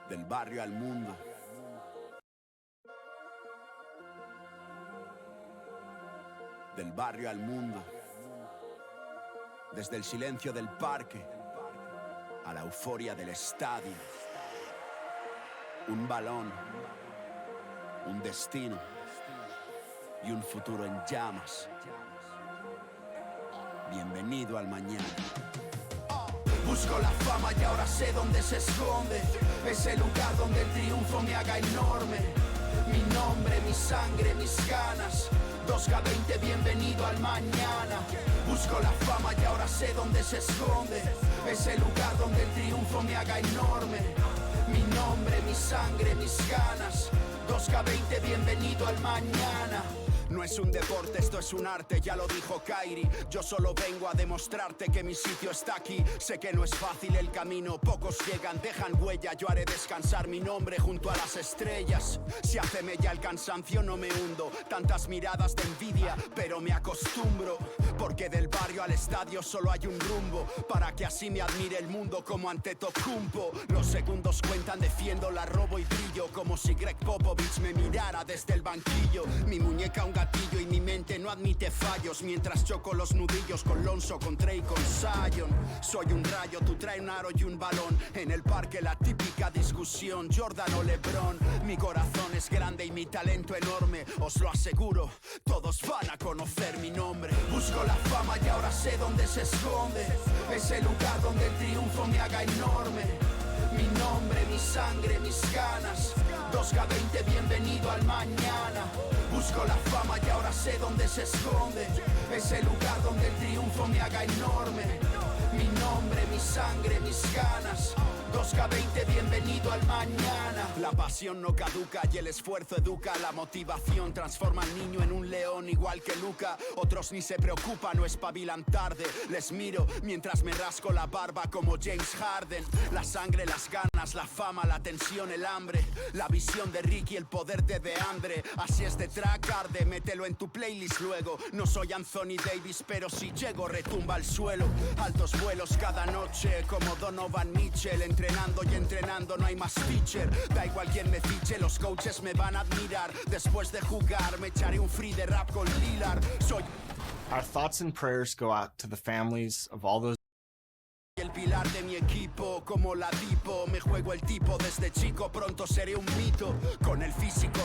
Del barrio al mundo. Del barrio al mundo. Desde el silencio del parque a la euforia del estadio. Un balón, un destino y un futuro en llamas. Bienvenido al mañana. Busco la fama y ahora sé dónde se esconde. Ese lugar donde el triunfo me haga enorme. Mi nombre, mi sangre, mis ganas. 2K20, bienvenido al mañana. Busco la fama y ahora sé dónde se esconde. Ese lugar donde el triunfo me haga enorme. Mi nombre, mi sangre, mis ganas. 2K20, bienvenido al mañana. No es un deporte, esto es un arte, ya lo dijo Kairi. Yo solo vengo a demostrarte que mi sitio está aquí. Sé que no es fácil el camino, pocos llegan, dejan huella. Yo haré descansar mi nombre junto a las estrellas. Si hace mella el cansancio no me hundo. Tantas miradas de envidia, pero me acostumbro. Porque del barrio al estadio solo hay un rumbo. Para que así me admire el mundo como ante Tocumpo. Los segundos cuentan, defiendo, la robo y brillo. Como si Greg Popovich me mirara desde el banquillo. Mi muñeca un gatillo y mi mente no admite fallos. Mientras choco los nudillos con Lonzo, con Trey, con Zion. Soy un rayo, tú trae un aro y un balón. En el parque la típica discusión, Jordan o LeBron. Mi corazón es grande y mi talento enorme. Os lo aseguro, todos van a conocer mi nombre. Busco la fama y ahora sé dónde se esconde. Ese lugar donde el triunfo me haga enorme. Mi nombre, mi sangre, mis ganas. 2K20, bienvenido al mañana. Busco la fama y ahora sé dónde se esconde. Ese lugar donde el triunfo me haga enorme. Mi nombre, mi sangre, mis ganas. 2K20, bienvenido al mañana. La pasión no caduca y el esfuerzo educa. La motivación transforma al niño en un león igual que Luca. Otros ni se preocupan o espabilan tarde. Les miro mientras me rasco la barba como James Harden. La sangre, las ganas, la fama, la tensión, el hambre. La visión de Ricky, el poder de DeAndre. Así es de track arde, mételo en tu playlist luego. No soy Anthony Davis, pero si llego retumba al suelo. Altos vuelos cada noche como Donovan Mitchell. Entrenando y entrenando, no hay más feature. Da igual quien me fiche, los coaches me van a admirar. Después de jugar me echaré un free de rap con Lillard. Soy Our thoughts and prayers go out to the families of all those. el pilar de mi equipo, como la Dipo. Me juego el tipo desde chico, pronto seré un mito. Con el físico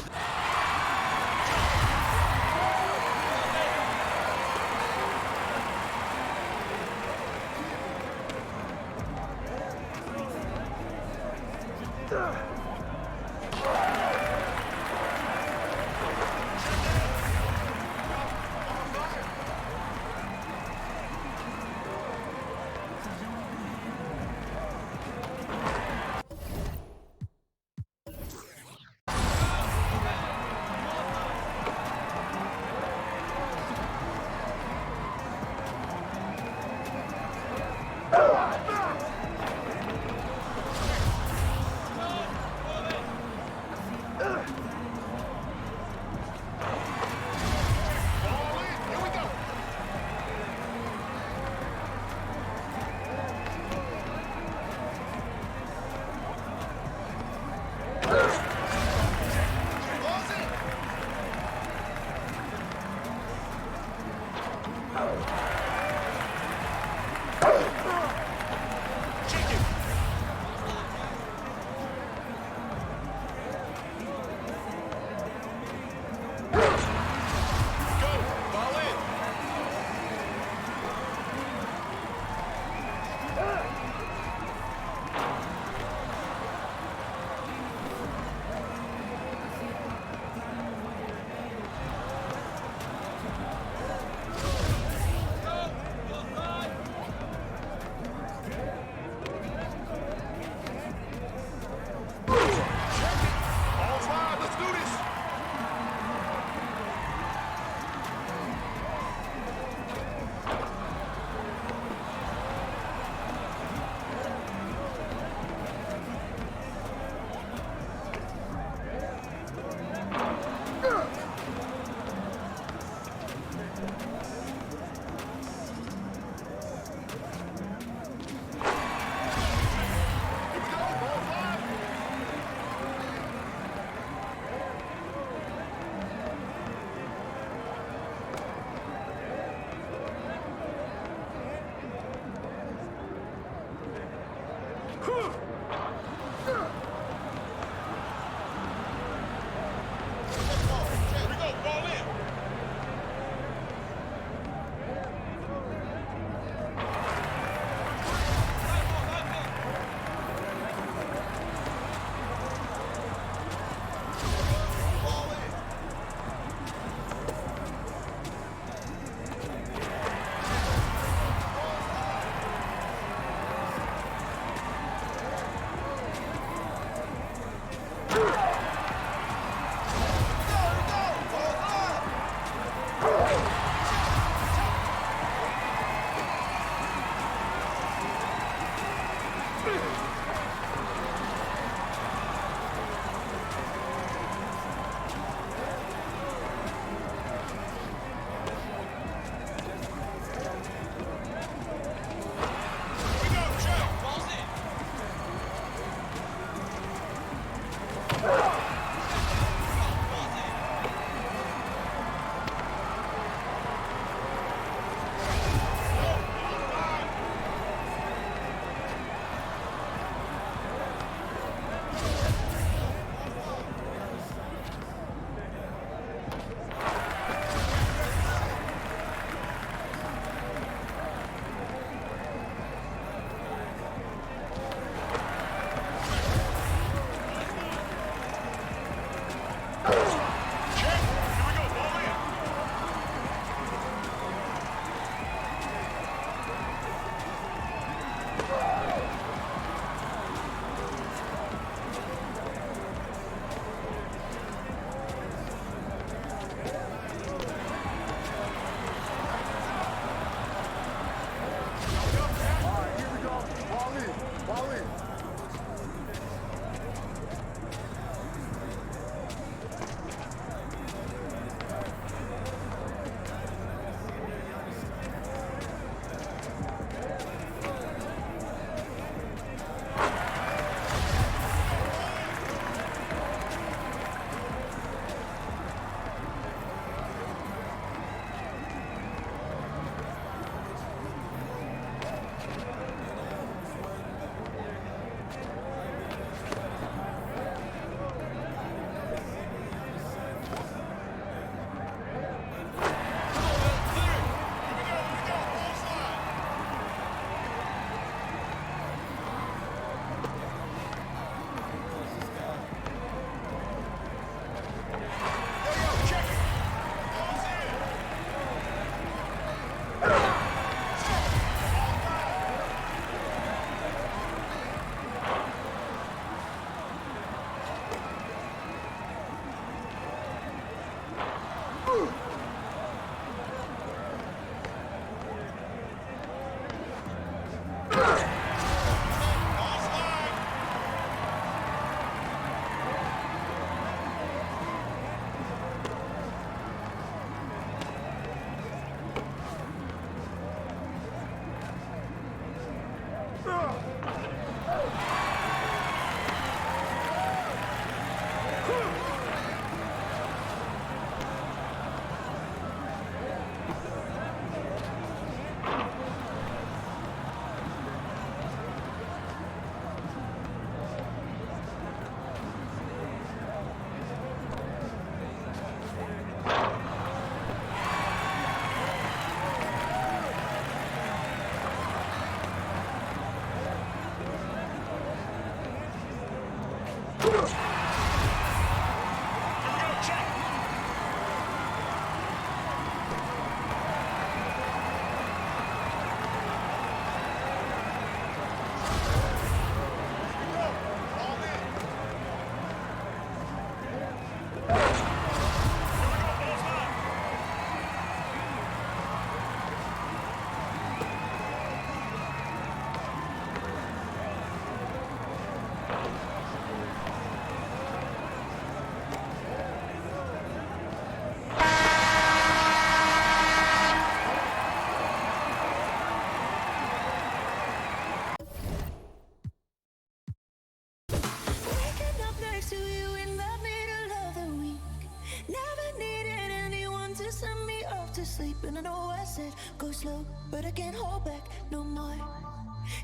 to sleep, and I know I said go slow, but I can't hold back no more.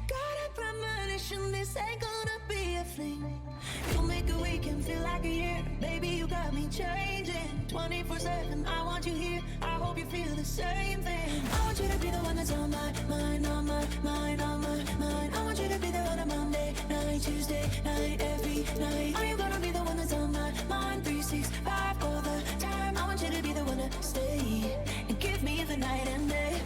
Got a premonition, this ain't gonna be a fling. You'll make a weekend feel like a year. Baby, you got me changing 24/7, I want you here. I hope you feel the same thing. I want you to be the one that's on my mind, on my mind, on my mind. I want you to be the one on Monday night, Tuesday night, every night. Are you gonna be the one that's on my mind 365 all the time? I want you to be the one to stay and give me the night and day.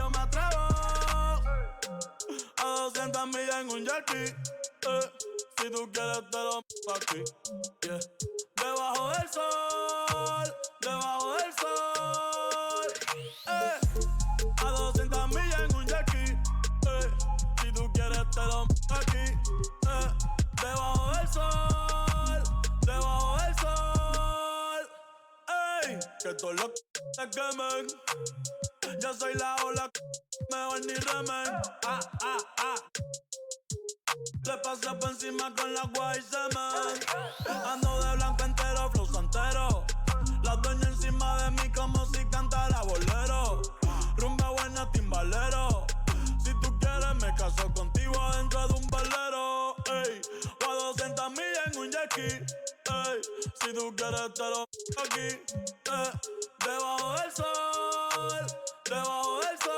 yo me atrevo a 200 millas en un jet. Si tú quieres te lo aquí, yeah. Debajo del sol, debajo del sol, a 200 millas en un jet ski, si tú quieres te lo aquí, debajo del sol, debajo del sol, que todos los se quemen. Yo soy la ola, mejor ni remen. Le pasé por encima con la agua y semen. Ando de blanco entero, flow santero. La doña encima de mí como si cantara bolero. Rumba buena, timbalero. Si tú quieres me caso contigo adentro de un velero. Ey, o a 200 millas en un jet ski. Ey, si tú quieres te lo aquí. Debajo del sol, debajo del sol.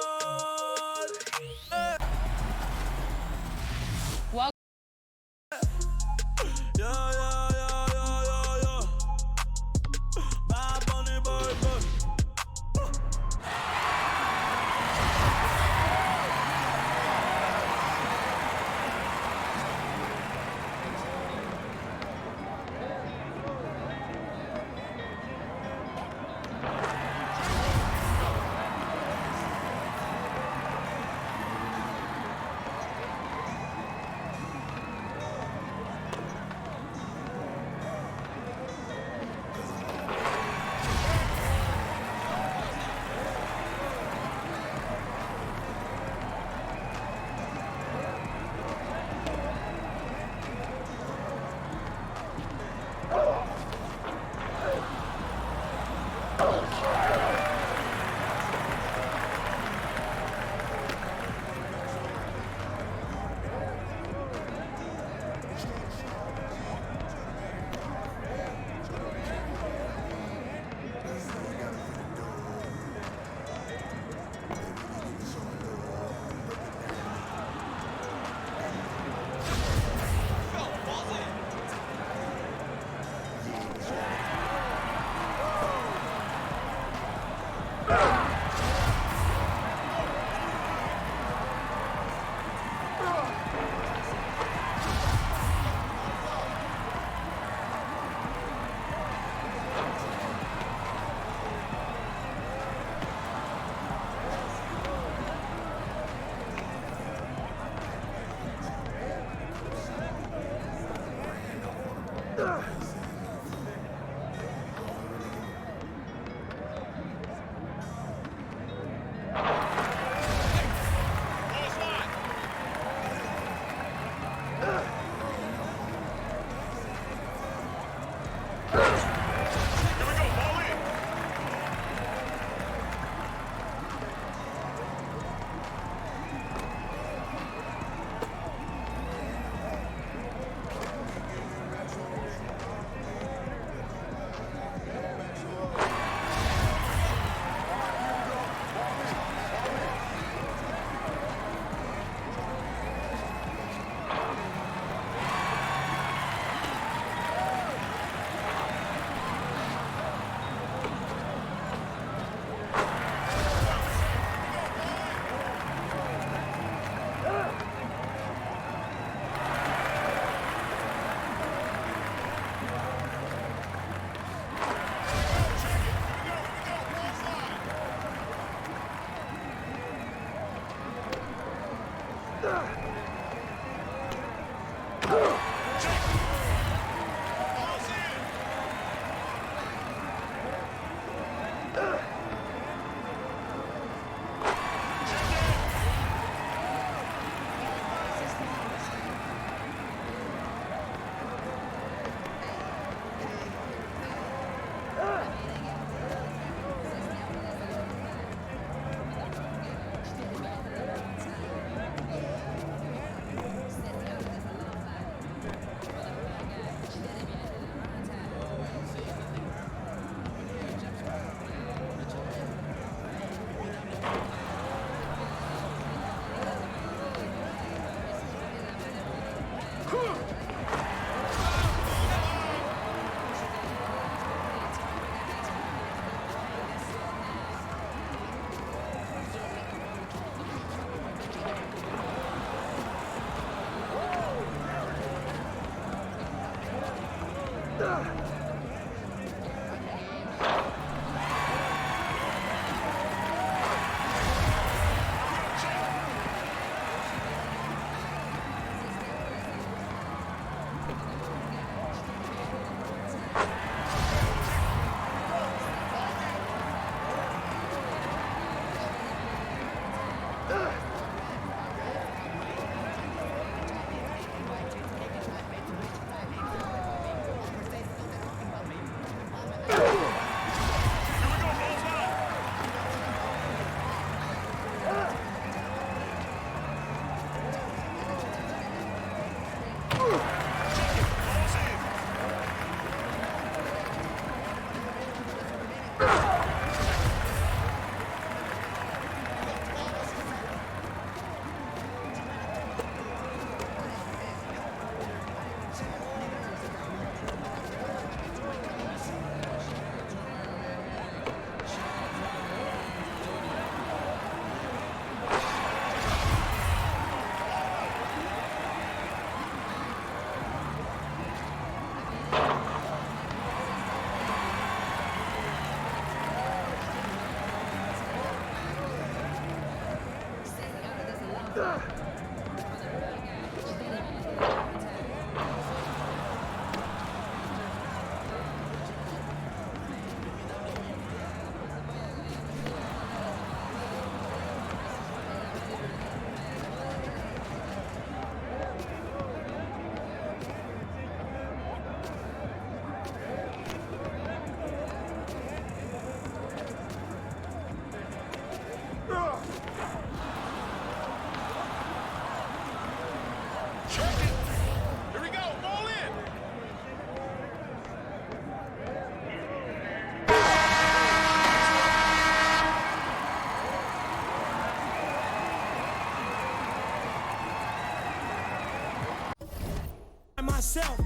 Myself,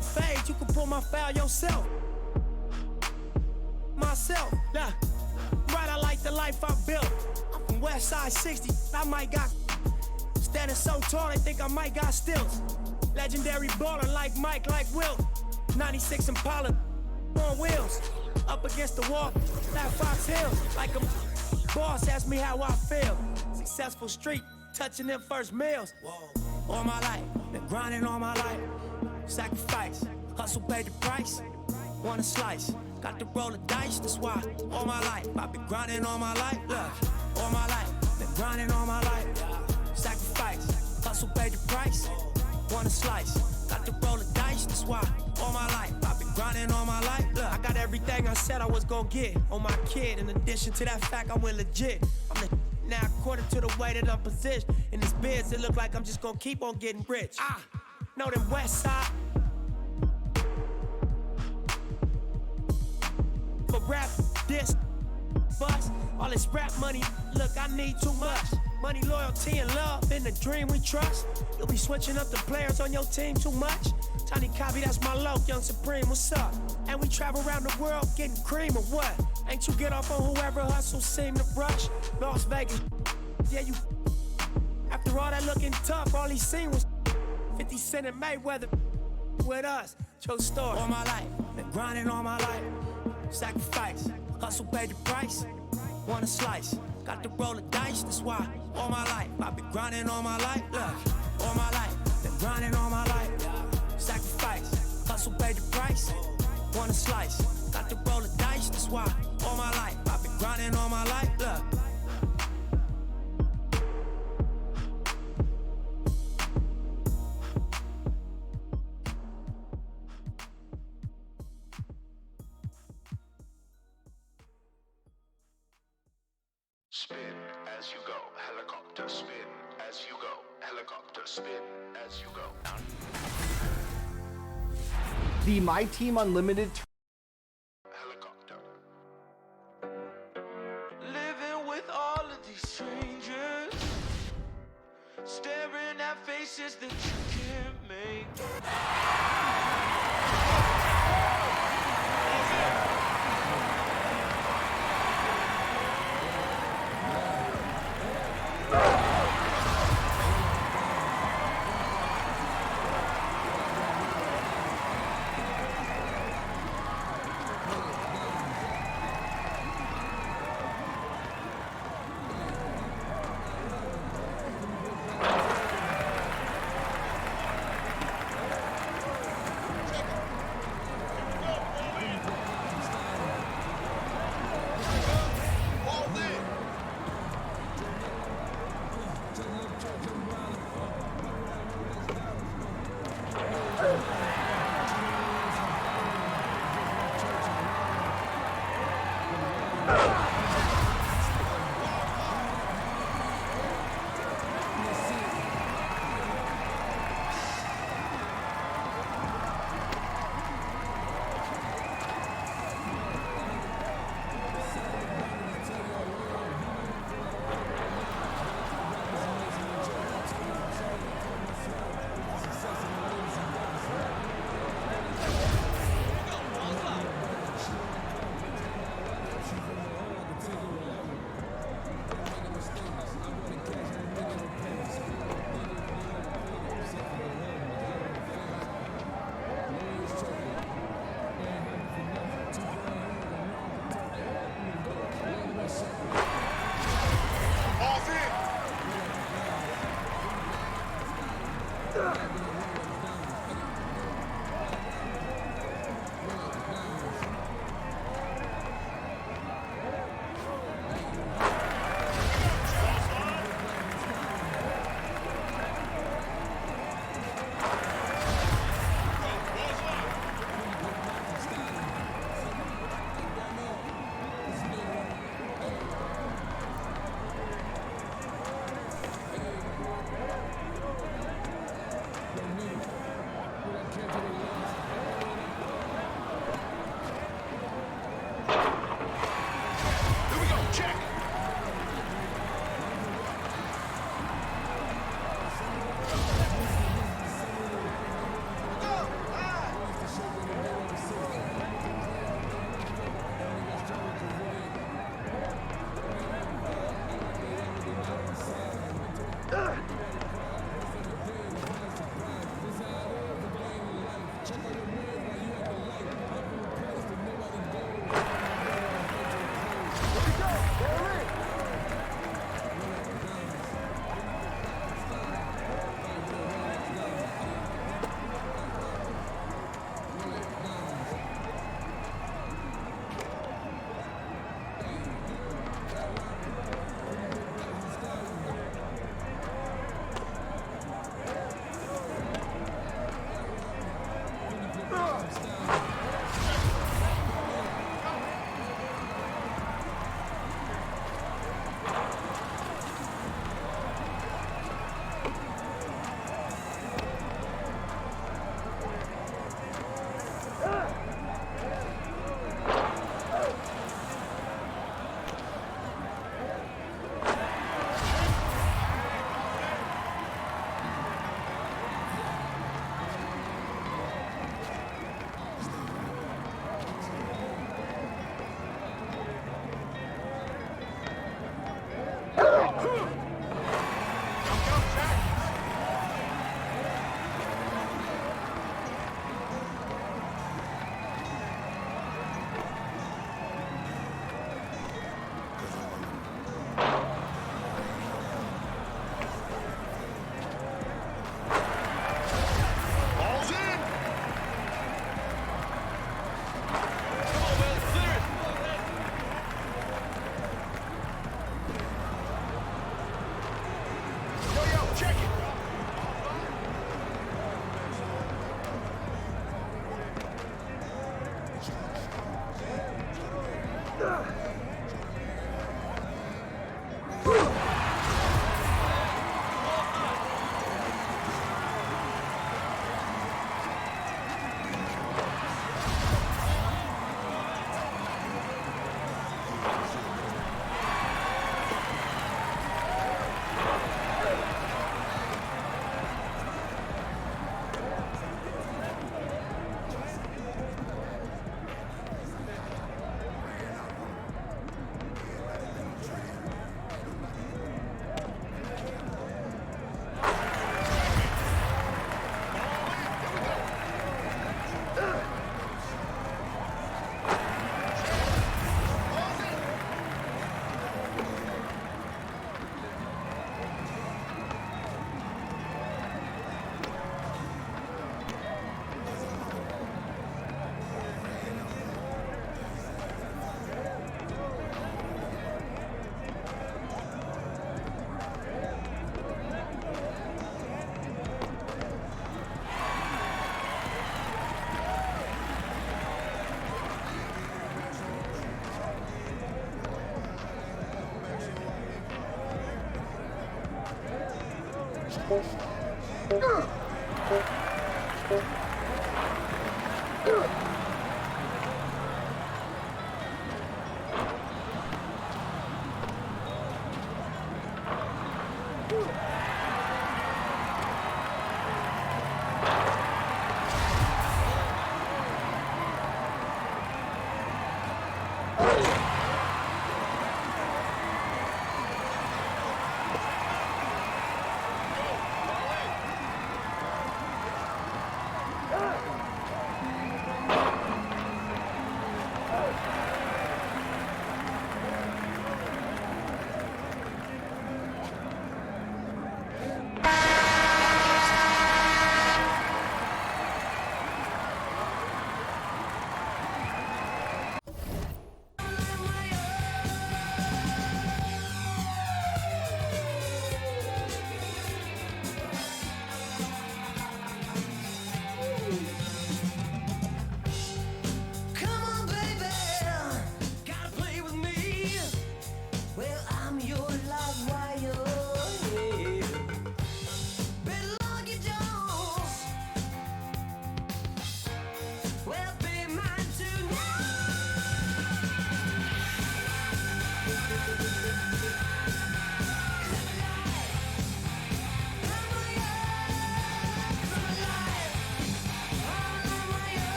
Fade, you can pull my foul yourself. Myself, nah, right, I like the life I built. I'm from West Side 60, I might got standing so tall, they think I might got stilts. Legendary baller like Mike, like Wilt. 96 Impala on wheels, up against the wall, that Fox Hills. Like a boss asked me how I feel. Successful street, touching them first meals. All my life, been grinding all my life. Sacrifice, hustle paid the price. Want a slice, got to roll the dice. That's why all my life I've been grinding all my life. Look, all my life, been grinding all my life. Sacrifice, hustle paid the price. Want a slice, got to roll the dice. That's why all my life I've been grinding all my life. Look, I got everything I said I was gonna get on my kid. In addition to that fact, I went legit. I'm the now, according to the way that I'm positioned in this biz, it look like I'm just gonna keep on getting rich. Know them West Side. For rap, this, bust, all this rap money, look, I need too much. Money, loyalty, and love, in the dream we trust. You'll be switching up the players on your team too much. Tiny Copy, that's my low, Young Supreme, what's up? And we travel around the world getting cream or what? Ain't you get off on whoever hustles seem to rush? Las Vegas, yeah, you. After all that looking tough, all he seen was 50 Cent and Mayweather with us. True story. All my life, been grinding all my life. Sacrifice, hustle paid the price. Want a slice, got to roll the dice. That's why all my life I've been grinding all my life. Look, all my life, been grinding all my life. Sacrifice, hustle paid the price. Want a slice, got to roll the dice. That's why all my life I've been grinding all my life. Look. Spin as you go, helicopter spin as you go, helicopter spin as you go. The My Team Unlimited Helicopter. Living with all of these strangers, staring at faces that you can't make.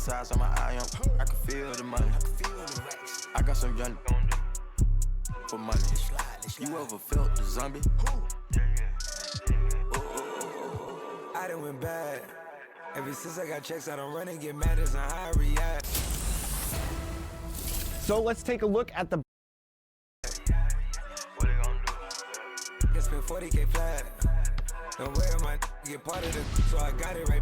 size on my eye on. I can feel the money. I got some young for money. You ever felt the zombie? I done went bad. Ever since I got checks, I don't run and get mad as how I react. So let's take a look at the It's been 40K flat. No way am I get part of it, so I got it right.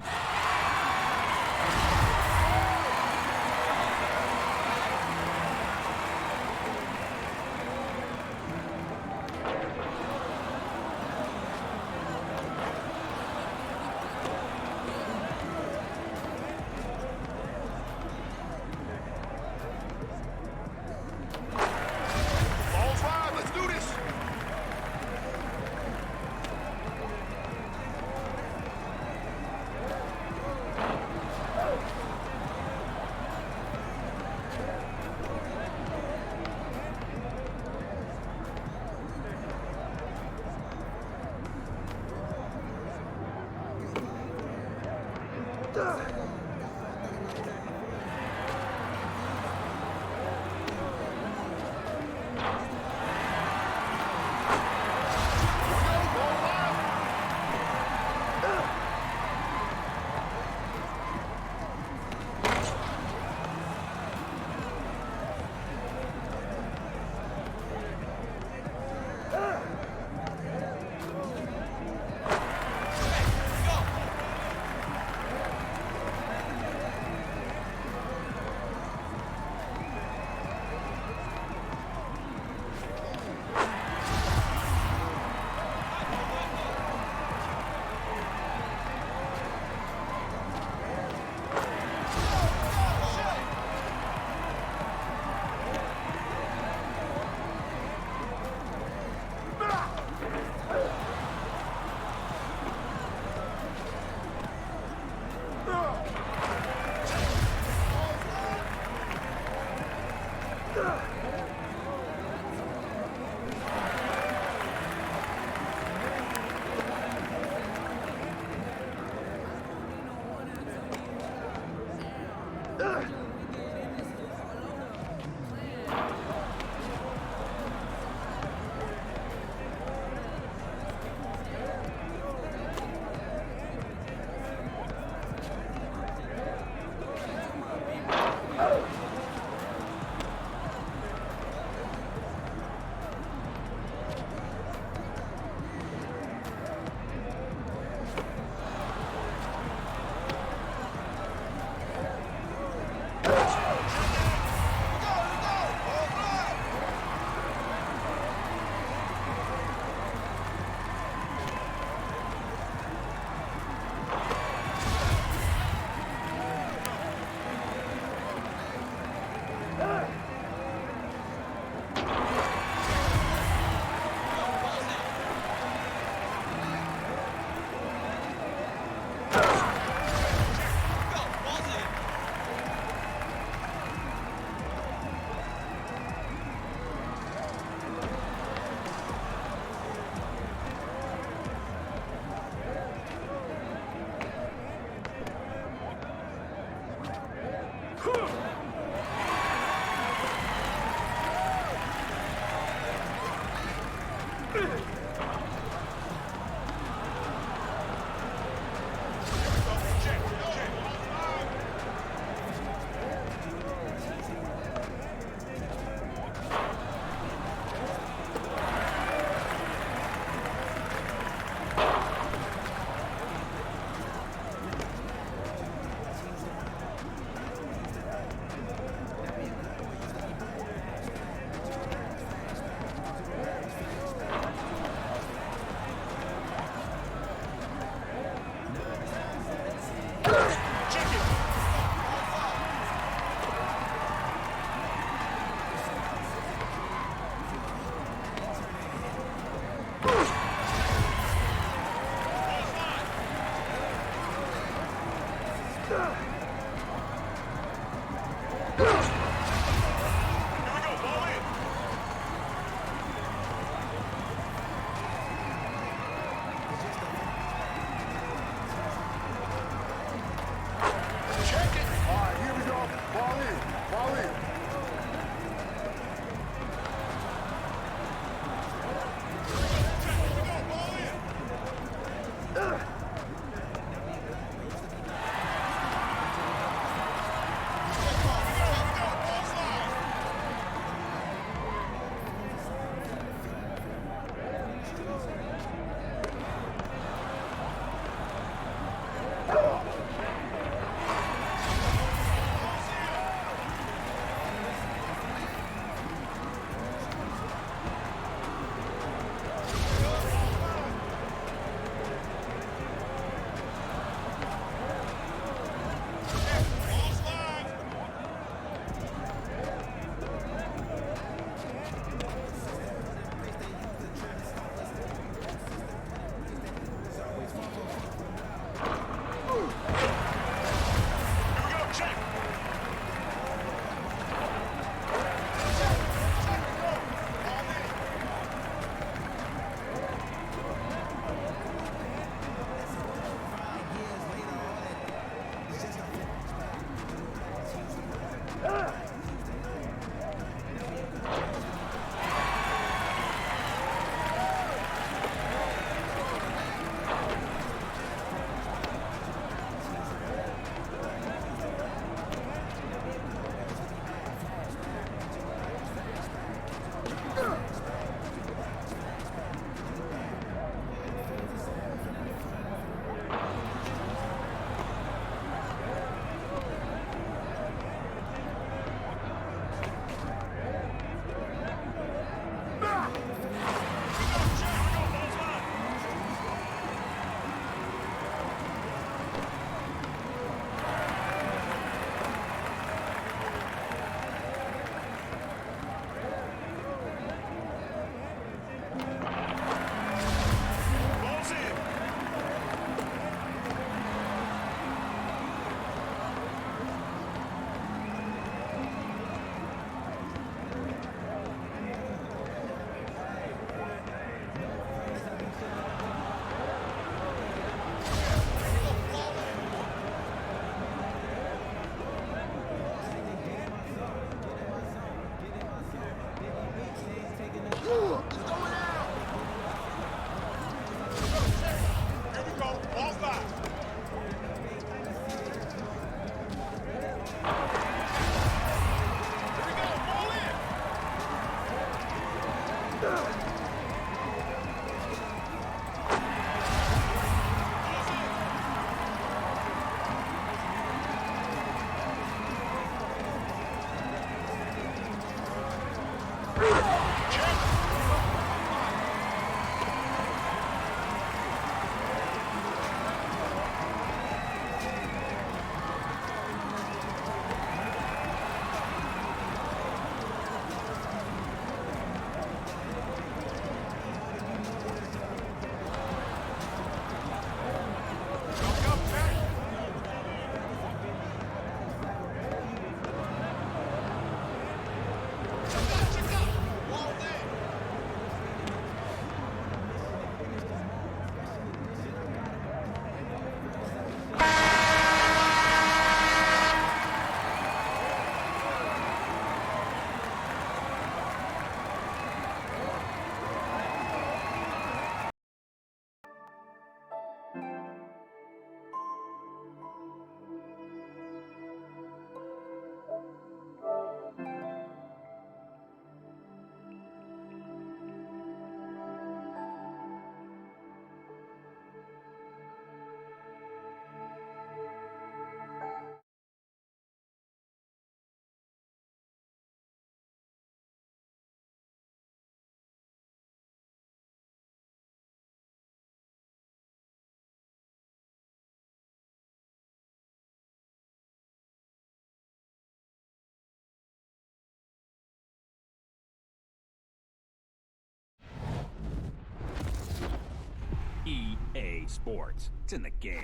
EA Sports. It's in the game.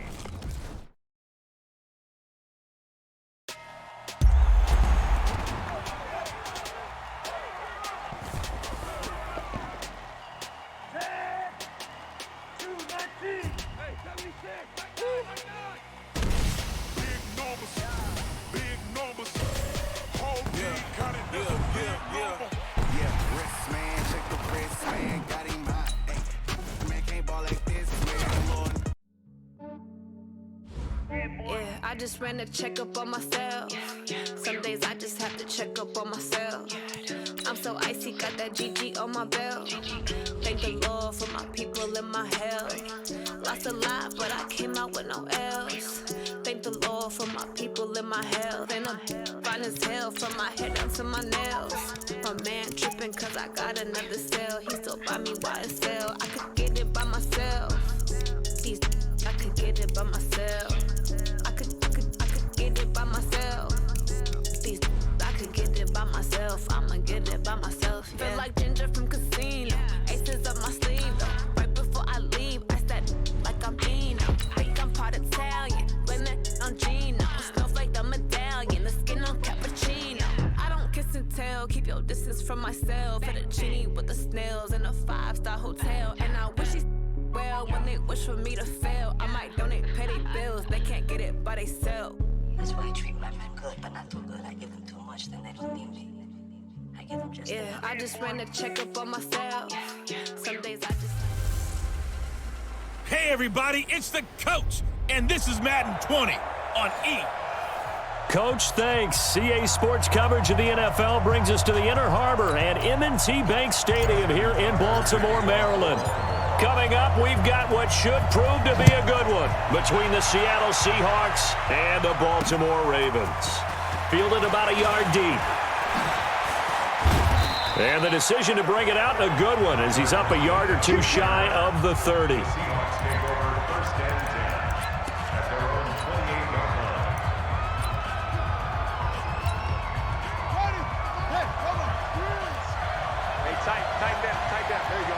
I just ran a checkup on myself. Some days I just have to check up on myself. I'm so icy, got that GG on my belt. Thank the Lord for my people and my health. Lost a lot, but I came out with no else. Thank the Lord for my people and my health. And I'm fine as hell from my head down to my nails. My man tripping cause I got another cell. He still buy me YSL. I could get it by myself. I could get it by myself. I could get it by myself. I could get it by myself. I'ma get it by myself. Yeah. Feel like Ginger from Casino. Aces up my sleeve though. Right before I leave, I said like I'm Dino. Think I'm part Italian. Blame it on Gino. Snowflake the medallion. The skin on cappuccino. I don't kiss and tell. Keep your distance from myself. For the genie with the snails in a 5-star hotel. And I wish he's well when they wish for me to fail. I might donate petty bills. They can't get it by they sell. That's why I treat my men good, but not too good. I give them too much, then they don't need me. I give them just enough. I just ran a checkup on myself. Some days I just... Hey everybody, it's the coach, and this is Madden 20 on E! Coach, thanks. CA Sports coverage of the NFL brings us to the Inner Harbor at M&T Bank Stadium here in Baltimore, Maryland. Coming up, we've got what should prove to be a good one between the Seattle Seahawks and the Baltimore Ravens. Fielded about a yard deep. And the decision to bring it out, a good one, as he's up a yard or two shy of the 30. Tight down. There you go.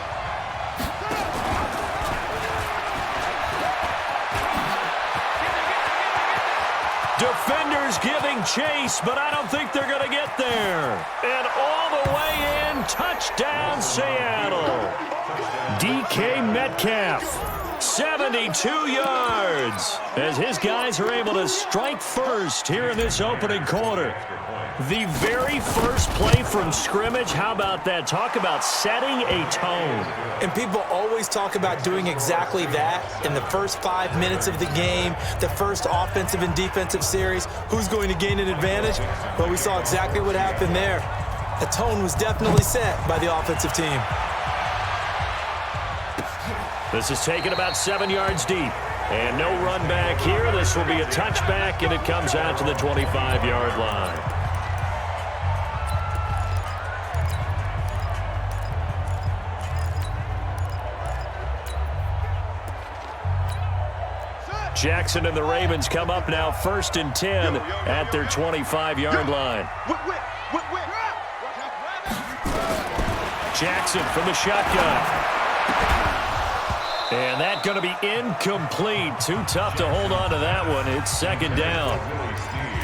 Defenders giving chase, but I don't think they're going to get there. And all the way in, touchdown Seattle. DK Metcalf, 72 yards, as his guys are able to strike first here in this opening quarter. The very first play from scrimmage, how about that? Talk about setting a tone. And people always talk about doing exactly that in the first 5 minutes of the game, the first offensive and defensive series. Who's going to gain an advantage? Well, we saw exactly what happened there. The tone was definitely set by the offensive team. This is taken about 7 yards deep. And no run back here. This will be a touchback, and it comes out to the 25-yard line. Jackson and the Ravens come up now 1st and 10 at their 25-yard line. Jackson from the shotgun. And that's going to be incomplete. Too tough to hold on to that one. It's 2nd down.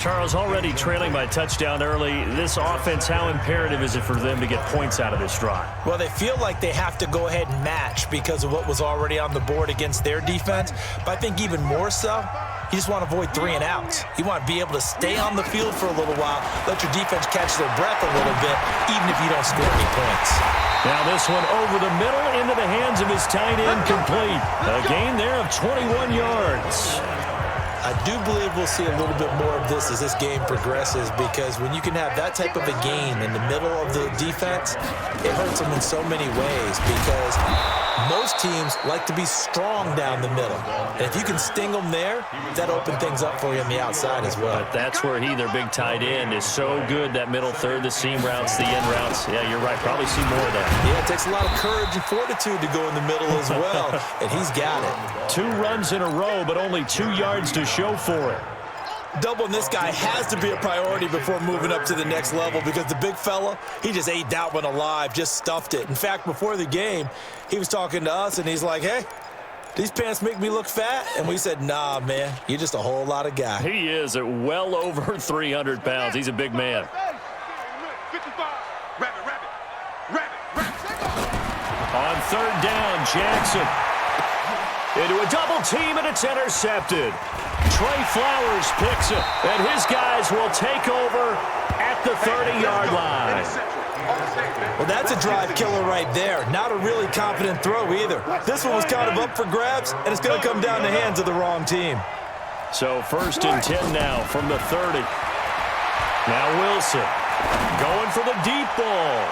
Charles, already trailing by a touchdown early. This offense, how imperative is it for them to get points out of this drive? Well, they feel like they have to go ahead and match because of what was already on the board against their defense. But I think even more so, you just want to avoid 3 and outs. You want to be able to stay on the field for a little while, let your defense catch their breath a little bit, even if you don't score any points. Now this one over the middle into the hands of his tight end, complete. A gain there of 21 yards. I do believe we'll see a little bit more of this as this game progresses, because when you can have that type of a gain in the middle of the defense, it hurts them in so many ways, because most teams like to be strong down the middle. And if you can sting them there, that opens things up for you on the outside as well. But that's where their big tight end, is so good, that middle third, the seam routes, the end routes. Yeah, you're right. Probably see more of that. Yeah, it takes a lot of courage and fortitude to go in the middle as well, and he's got it. 2 runs in a row, but only 2 yards to show for it. Doubling this guy has to be a priority before moving up to the next level, because the big fella, he just ate that one alive, just stuffed it. In fact, before the game, he was talking to us, and he's like, hey, these pants make me look fat? And we said, nah, man, you're just a whole lot of guy. He is at well over 300 pounds. He's a big man. On 3rd down, Jackson into a double team, and it's intercepted. Trey Flowers picks it, and his guys will take over at the 30-yard line. Well, that's a drive killer right there. Not a really confident throw either. This one was kind of up for grabs, and it's going to come down the hands of the wrong team. So 1st and 10 now from the 30. Now Wilson going for the deep ball.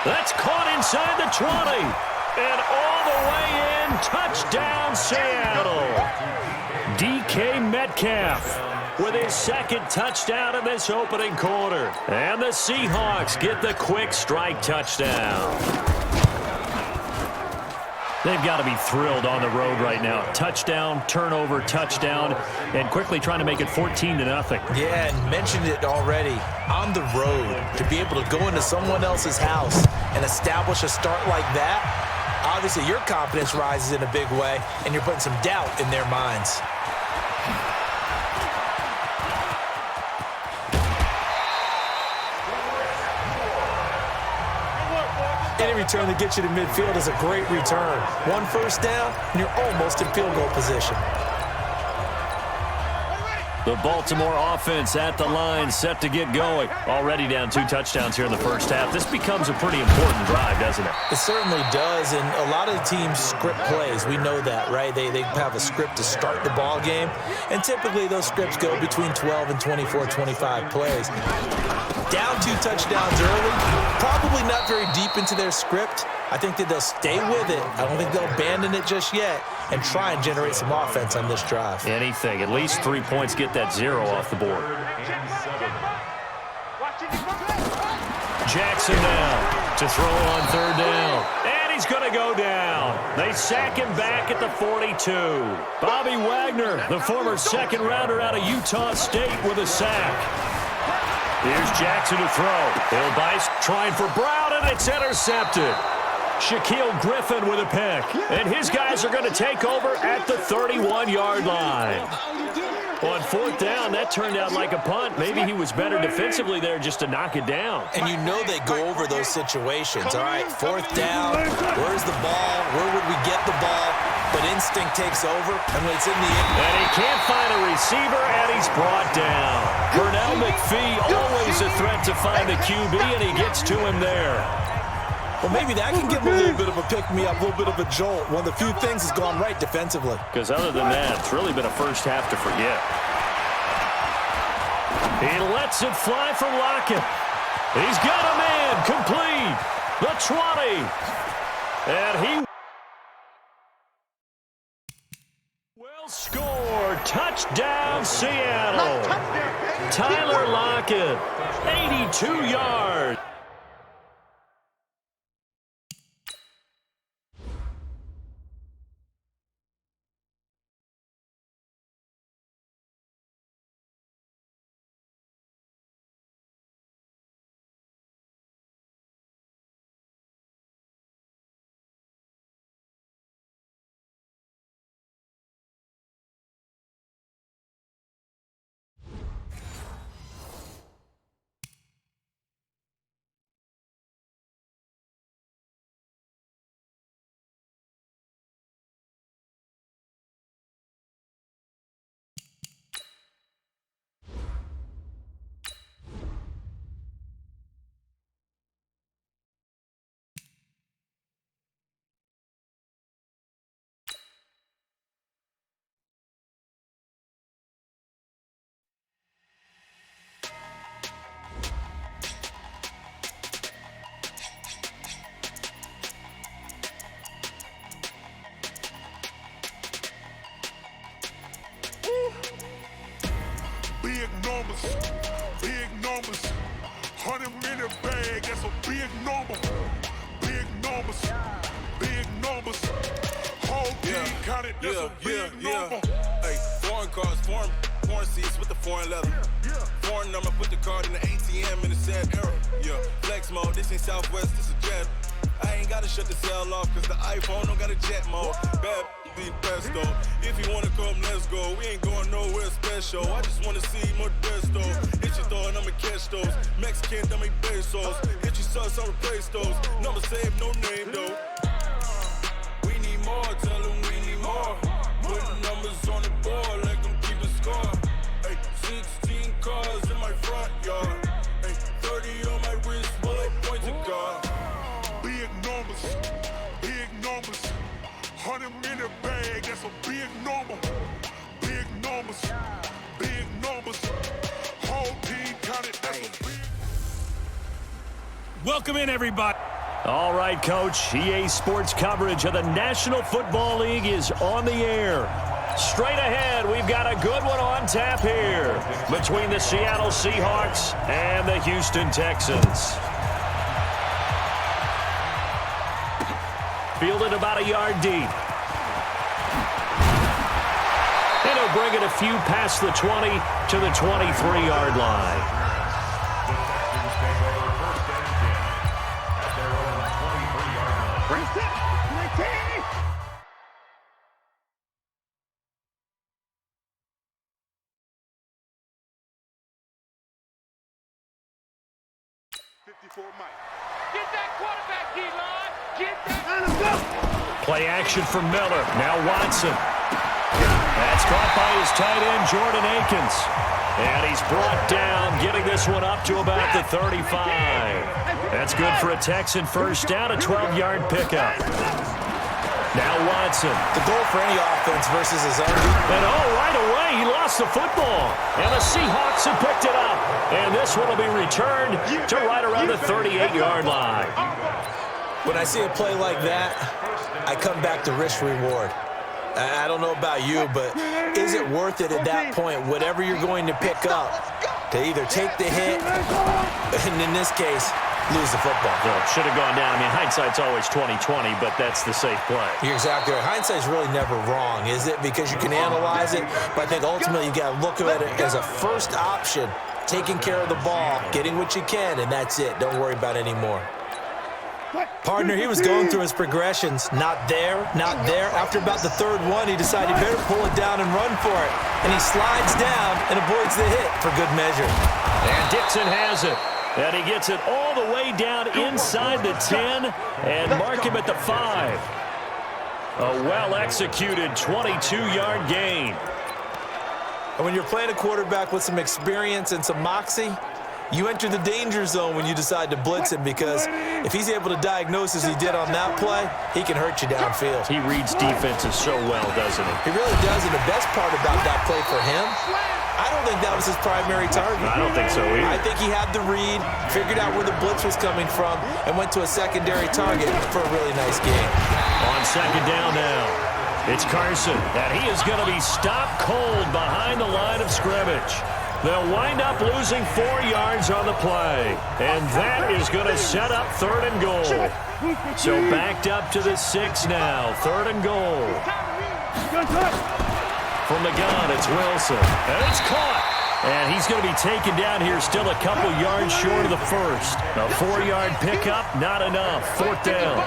That's caught inside the 20. And all the way in, touchdown Seattle. DK Metcalf with his 2nd touchdown of this opening quarter. And the Seahawks get the quick strike touchdown. They've got to be thrilled on the road right now. Touchdown, turnover, touchdown, and quickly trying to make it 14-0. Yeah, and mentioned it already. On the road, to be able to go into someone else's house and establish a start like that, obviously your confidence rises in a big way, and you're putting some doubt in their minds. Any return that gets you to midfield is a great return. 1 first down, and you're almost in field goal position. The Baltimore offense at the line, set to get going. Already down 2 touchdowns here in the first half. This becomes a pretty important drive, doesn't it? It certainly does, and a lot of the teams script plays. We know that, right? They have a script to start the ball game, and typically those scripts go between 12 and 24, 25 plays. Down 2 touchdowns early, probably not very deep into their script. I think that they'll stay with it. I don't think they'll abandon it just yet and try and generate some offense on this drive. Anything. At least 3 points, get that 0 off the board. Jackson now to throw on 3rd down. And he's going to go down. They sack him back at the 42. Bobby Wagner, the former 2nd rounder out of Utah State, with a sack. Here's Jackson to throw. Bill Bice trying for Brown, and it's intercepted. Shaquille Griffin with a pick. And his guys are going to take over at the 31-yard line. On 4th down, that turned out like a punt. Maybe he was better defensively there just to knock it down. And you know they go over those situations. All right, 4th down, where's the ball? Where would we get the ball? But instinct takes over, and when it's in the end. And he can't find a receiver, and he's brought down. Pernell McPhee, always a threat to find the QB, and he gets to him there. Well, maybe that can give him a little bit of a pick-me-up, a little bit of a jolt. One of the few things has gone right defensively. Because other than that, it's really been a first half to forget. He lets it fly from Lockett. He's got a man complete. The 20. And he will score. Touchdown, Seattle. Tyler Lockett, 82 yards. Big numbers, 100-minute bag, that's a big number. Big numbers, whole team counted, that's a big number. Hey, foreign cars, foreign seats with the foreign leather. Foreign number, put the card in the ATM in the sad era. Yeah, flex mode, this ain't Southwest, this a jet. I ain't gotta shut the cell off, cause the iPhone don't got a jet mode. Bad be pesto. If you wanna come, let's go. We ain't going nowhere special. I just wanna see Modesto. Hit your throw and I'ma catch those. Mexican, dummy pesos. Hit your sauce, I'll replace those. Number save, no name though. We need more, tell them we need more. Putting numbers on the board like I'm keeping score. Hey, 16 cars in my front yard. Hey, 30 on my wrist while I point to God. Big numbers, 100-minute bag, that's a big number. Big numbers, whole team counted, that's a big. Welcome in, everybody. All right, Coach. EA Sports coverage of the National Football League is on the air. Straight ahead, we've got a good one on tap here between the Seattle Seahawks and the Houston Texans. Fielded about a yard deep. And he'll bring it a few past the 20 to the 23-yard line. Get that quarterback, D-line. Get that. Play action for Miller. Now Watson. That's caught by his tight end, Jordan Akins. And he's brought down, getting this one up to about the 35. That's good for a Texan first down, a 12-yard pickup. Now Watson. The goal for any offense versus his own. And right away, he lost the football. And the Seahawks have picked it up. And this one will be returned to right around the 38-yard line. When I see a play like that, I come back to risk-reward. I don't know about you, but is it worth it at that point, whatever you're going to pick up, to either take the hit, and in this case, lose the football? Well, it should have gone down. I mean, hindsight's always 20/20, but that's the safe play. You're exactly right. Hindsight's really never wrong, is it? Because you can analyze it, but I think ultimately you got to look at it as a first option, taking care of the ball, getting what you can, and that's it. Don't worry about any more. Partner, he was going through his progressions. Not there, not there. After about the third one, he decided he better pull it down and run for it. And he slides down and avoids the hit for good measure. And Dixon has it. And he gets it all the way down inside the 10 and mark him at the 5. A well-executed 22-yard gain. And when you're playing a quarterback with some experience and some moxie, you enter the danger zone when you decide to blitz him, because if he's able to diagnose as he did on that play, he can hurt you downfield. He reads defenses so well, doesn't he? He really does, and the best part about that play for him I don't think that was his primary target. I don't think so either. I think he had the read, figured out where the blitz was coming from, and went to a secondary target for a really nice game. On second down now, it's Carson, and he is going to be stopped cold behind the line of scrimmage. They'll wind up losing 4 yards on the play, and that is going to set up 3rd and goal. So backed up to the 6 now, 3rd and goal. From the gun, it's Wilson, and it's caught. And he's going to be taken down here, still a couple yards short of the first. A 4-yard pickup, not enough. 4th down.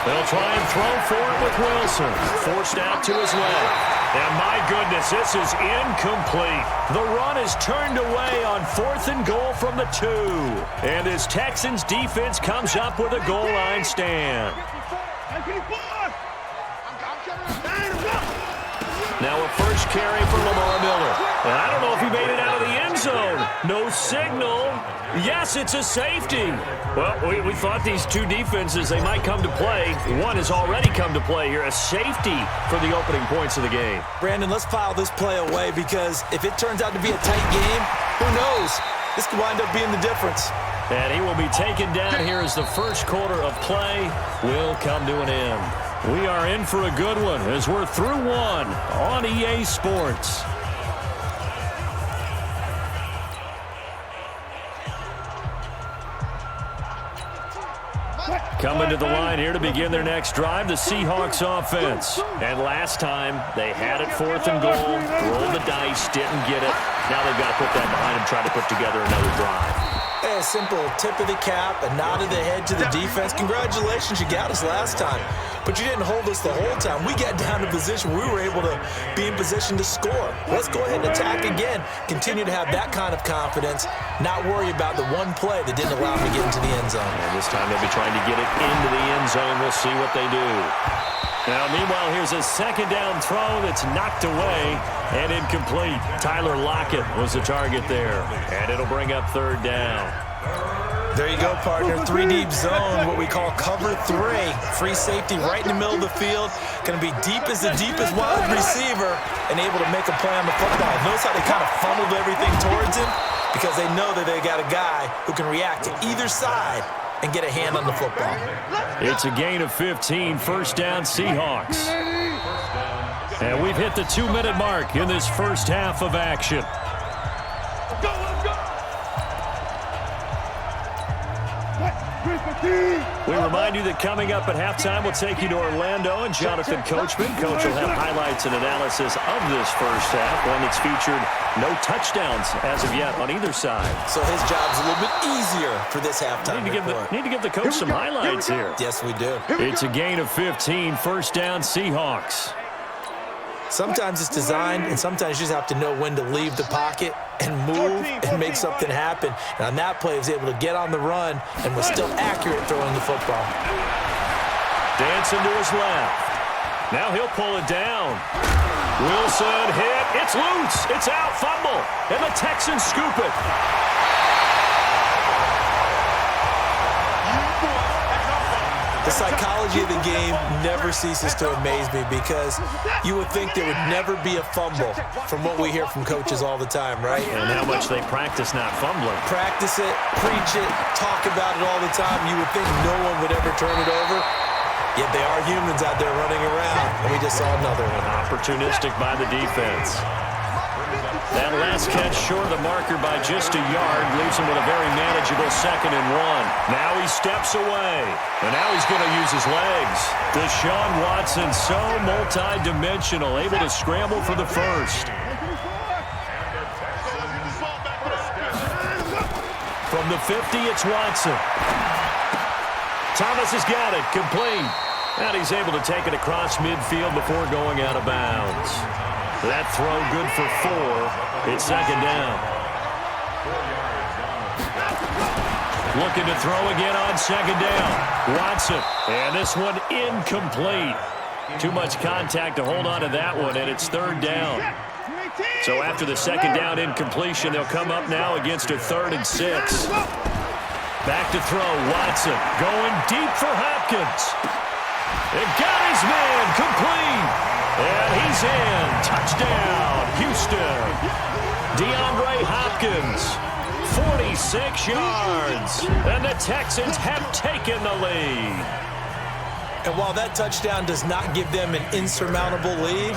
They'll try and throw for it with Wilson. Forced out to his left. And my goodness, this is incomplete. The run is turned away on 4th and goal from the 2. And as Texans defense comes up with a goal line stand. Now a first carry for Lamar Miller. And I don't know if he made it out of the end zone. No signal. Yes, it's a safety. Well, we thought these two defenses, they might come to play. One has already come to play here. A safety for the opening points of the game. Brandon, let's file this play away because if it turns out to be a tight game, who knows? This could wind up being the difference. And he will be taken down here as the first quarter of play will come to an end. We are in for a good one as we're through one on EA Sports. Coming to the line here to begin their next drive, the Seahawks offense. And last time, they had it 4th and goal, rolled the dice, didn't get it. Now they've got to put that behind them, try to put together another drive. A simple tip of the cap, a nod of the head to the defense. Congratulations, you got us last time. But you didn't hold us the whole time. We got down to position. We were able to be in position to score. Let's go ahead and attack again. Continue to have that kind of confidence. Not worry about the one play that didn't allow them to get into the end zone. And this time they'll be trying to get it into the end zone. We'll see what they do. Now, meanwhile, here's a second down throw that's knocked away and incomplete. Tyler Lockett was the target there. And it'll bring up 3rd down. There you go, partner. 3-deep zone, what we call cover 3. Free safety right in the middle of the field. Going to be deep as the deepest wide receiver and able to make a play on the football. Notice how they kind of funneled everything towards him because they know that they got a guy who can react to either side and get a hand on the football. It's a gain of 15, 1st down Seahawks. And we've hit the 2-minute mark in this first half of action. We remind you that coming up at halftime, we'll take you to Orlando and Jonathan Coachman. Coach will have highlights and analysis of this first half, one that's featured no touchdowns as of yet on either side. So his job's a little bit easier for this halftime report. Need to give the coach some highlights here. Yes, we do. It's a gain of 15, 1st down Seahawks. Sometimes it's designed, and sometimes you just have to know when to leave the pocket and move and make something happen. And on that play, he was able to get on the run and was still accurate throwing the football. Dancing to his left. Now he'll pull it down. Wilson hit. It's loose. It's out. Fumble. And the Texans scoop it. The psychology of the game never ceases to amaze me because you would think there would never be a fumble from what we hear from coaches all the time, right? And how much they practice not fumbling. Practice it, preach it, talk about it all the time. You would think no one would ever turn it over. Yet they are humans out there running around, and we just saw another one. Opportunistic by the defense. That last catch short of the marker by just a yard leaves him with a very manageable 2nd and 1. Now he steps away, and now he's going to use his legs. Deshaun Watson, so multi-dimensional, able to scramble for the first. From the 50, it's Watson. Thomas has got it, complete. And he's able to take it across midfield before going out of bounds. That throw good for 4. It's 2nd down. Looking to throw again on 2nd down. Watson. And this one incomplete. Too much contact to hold on to that one, and it's 3rd down. So after the 2nd down incompletion, they'll come up now against a 3rd and 6. Back to throw. Watson going deep for Hopkins. And got his man complete. And he's in. Touchdown, Houston. DeAndre Hopkins, 46 yards. And the Texans have taken the lead. And while that touchdown does not give them an insurmountable lead,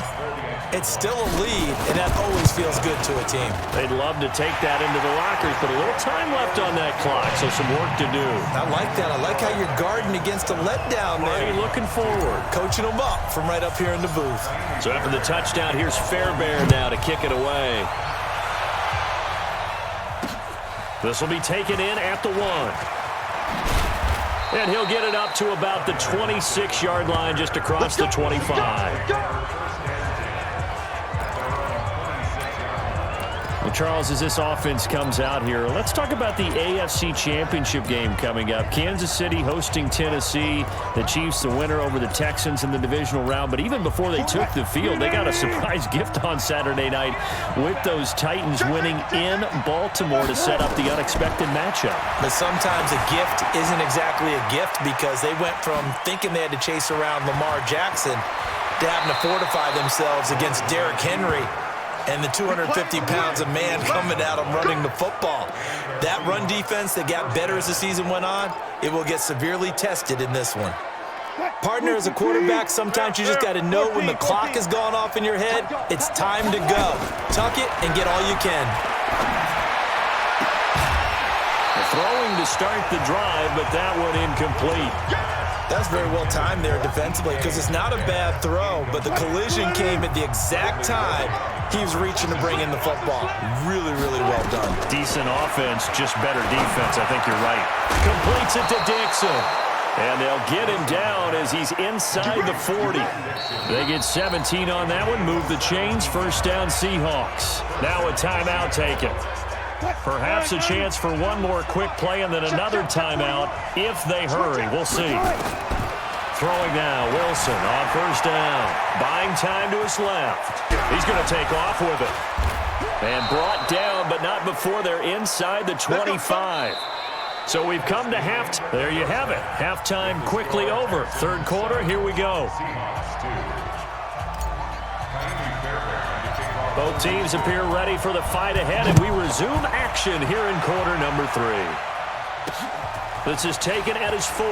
it's still a lead, and that always feels good to a team. They'd love to take that into the lockers, but a little time left on that clock, so some work to do. I like that. I like how you're guarding against a letdown there. Already looking forward. Coaching them up from right up here in the booth. So after the touchdown, here's Fairbairn now to kick it away. This will be taken in at the 1. And he'll get it up to about the 26-yard line just across the 25. Well, Charles, as this offense comes out here, let's talk about the AFC Championship game coming up. Kansas City hosting Tennessee. The Chiefs the winner over the Texans in the divisional round. But even before they took the field, they got a surprise gift on Saturday night with those Titans winning in Baltimore to set up the unexpected matchup. But sometimes a gift isn't exactly a gift because they went from thinking they had to chase around Lamar Jackson to having to fortify themselves against Derrick Henry and the 250 pounds of man coming at them running the football. That run defense that got better as the season went on, it will get severely tested in this one. Partner, as a quarterback, sometimes you just got to know when the clock has gone off in your head, it's time to go. Tuck it and get all you can. Throwing to start the drive, but that one incomplete. That's very well timed there defensively because it's not a bad throw, but the collision came at the exact time he was reaching to bring in the football. Really, really well done. Decent offense, just better defense. I think you're right. Completes it to Dixon. And they'll get him down as he's inside the 40. They get 17 on that one, move the chains, first down Seahawks. Now a timeout taken. Perhaps a chance for one more quick play and then another timeout if they hurry. We'll see. Throwing now, Wilson on first down. Buying time to his left. He's going to take off with it. And brought down, but not before they're inside the 25. So we've come to halftime. There you have it. Halftime quickly over. Third quarter, here we go. Both teams appear ready for the fight ahead, and we resume action here in quarter number 3. This is taken at his 4.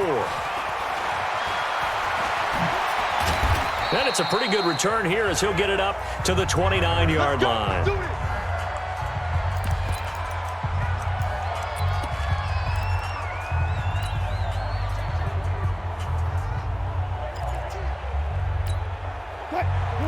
And it's a pretty good return here as he'll get it up to the 29-yard line.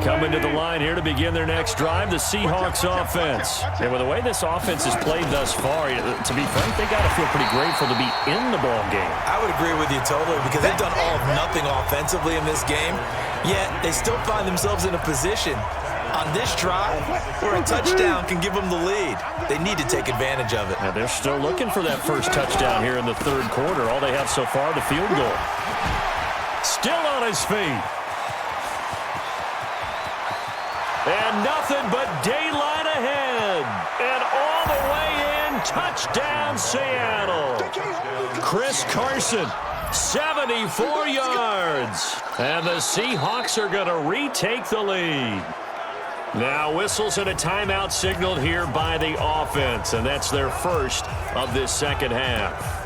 Coming to the line here to begin their next drive, the Seahawks offense. And with the way this offense has played thus far, to be frank, they got to feel pretty grateful to be in the ball game. I would agree with you totally because they've done all of nothing offensively in this game, yet they still find themselves in a position on this drive where a touchdown can give them the lead. They need to take advantage of it. Now they're still looking for that first touchdown here in the third quarter. All they have so far, the field goal. Still on his feet. And nothing but daylight ahead. And all the way in, touchdown Seattle. Chris Carson, 74 yards. And the Seahawks are going to retake the lead. Now whistles and a timeout signaled here by the offense. And that's their first of this second half.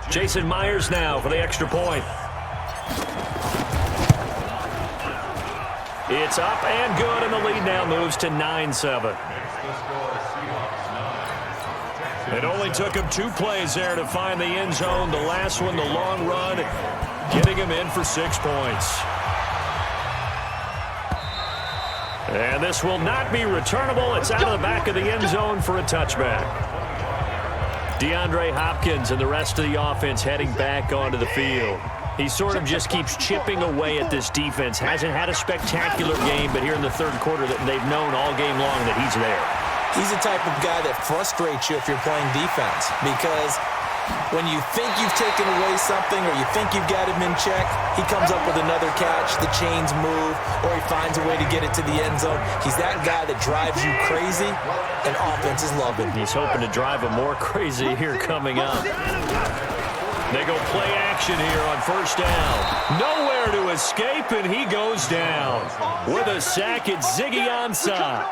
Jason Myers now for the extra point. It's up and good, and the lead now moves to 9-7. It only took him 2 plays there to find the end zone. The last one, the long run, getting him in for 6 points. And this will not be returnable. It's out of the back of the end zone for a touchback. DeAndre Hopkins and the rest of the offense heading back onto the field. He sort of just keeps chipping away at this defense. Hasn't had a spectacular game, but here in the third quarter that they've known all game long that he's there. He's the type of guy that frustrates you if you're playing defense because When you think you've taken away something or you think you've got him in check, he comes up with another catch, the chains move, or he finds a way to get it to the end zone. He's that guy that drives you crazy, and offenses love him. He's hoping to drive him more crazy here coming up. They go play action here on first down. Nowhere to escape, and he goes down. With a sack, it's Ziggy Ansah.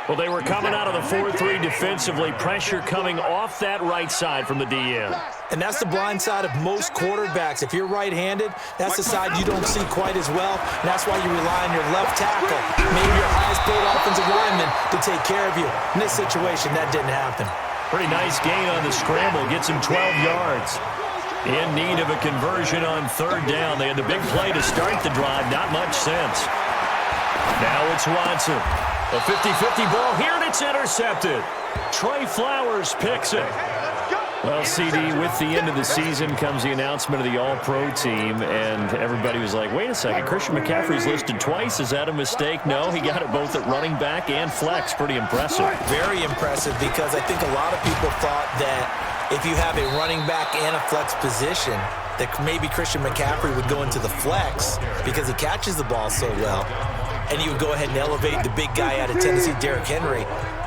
Well, they were coming out of the 4-3 defensively. Pressure coming off that right side from the DM. And that's the blind side of most quarterbacks. If you're right-handed, that's the side you don't see quite as well. And that's why you rely on your left tackle, maybe your highest-paid offensive lineman, to take care of you. In this situation, that didn't happen. Pretty nice gain on the scramble. Gets him 12 yards. In need of a conversion on third down. They had the big play to start the drive. Not much sense. Now it's Watson. A 50-50 ball here, and it's intercepted. Trey Flowers picks it. Well, CD, with the end of the season comes the announcement of the All-Pro team, and everybody was like, wait a second, Christian McCaffrey's listed twice. Is that a mistake? No, he got it both at running back and flex. Pretty impressive. Very impressive, because I think a lot of people thought that if you have a running back and a flex position, that maybe Christian McCaffrey would go into the flex because he catches the ball so well. And you would go ahead and elevate the big guy out of Tennessee, Derrick Henry,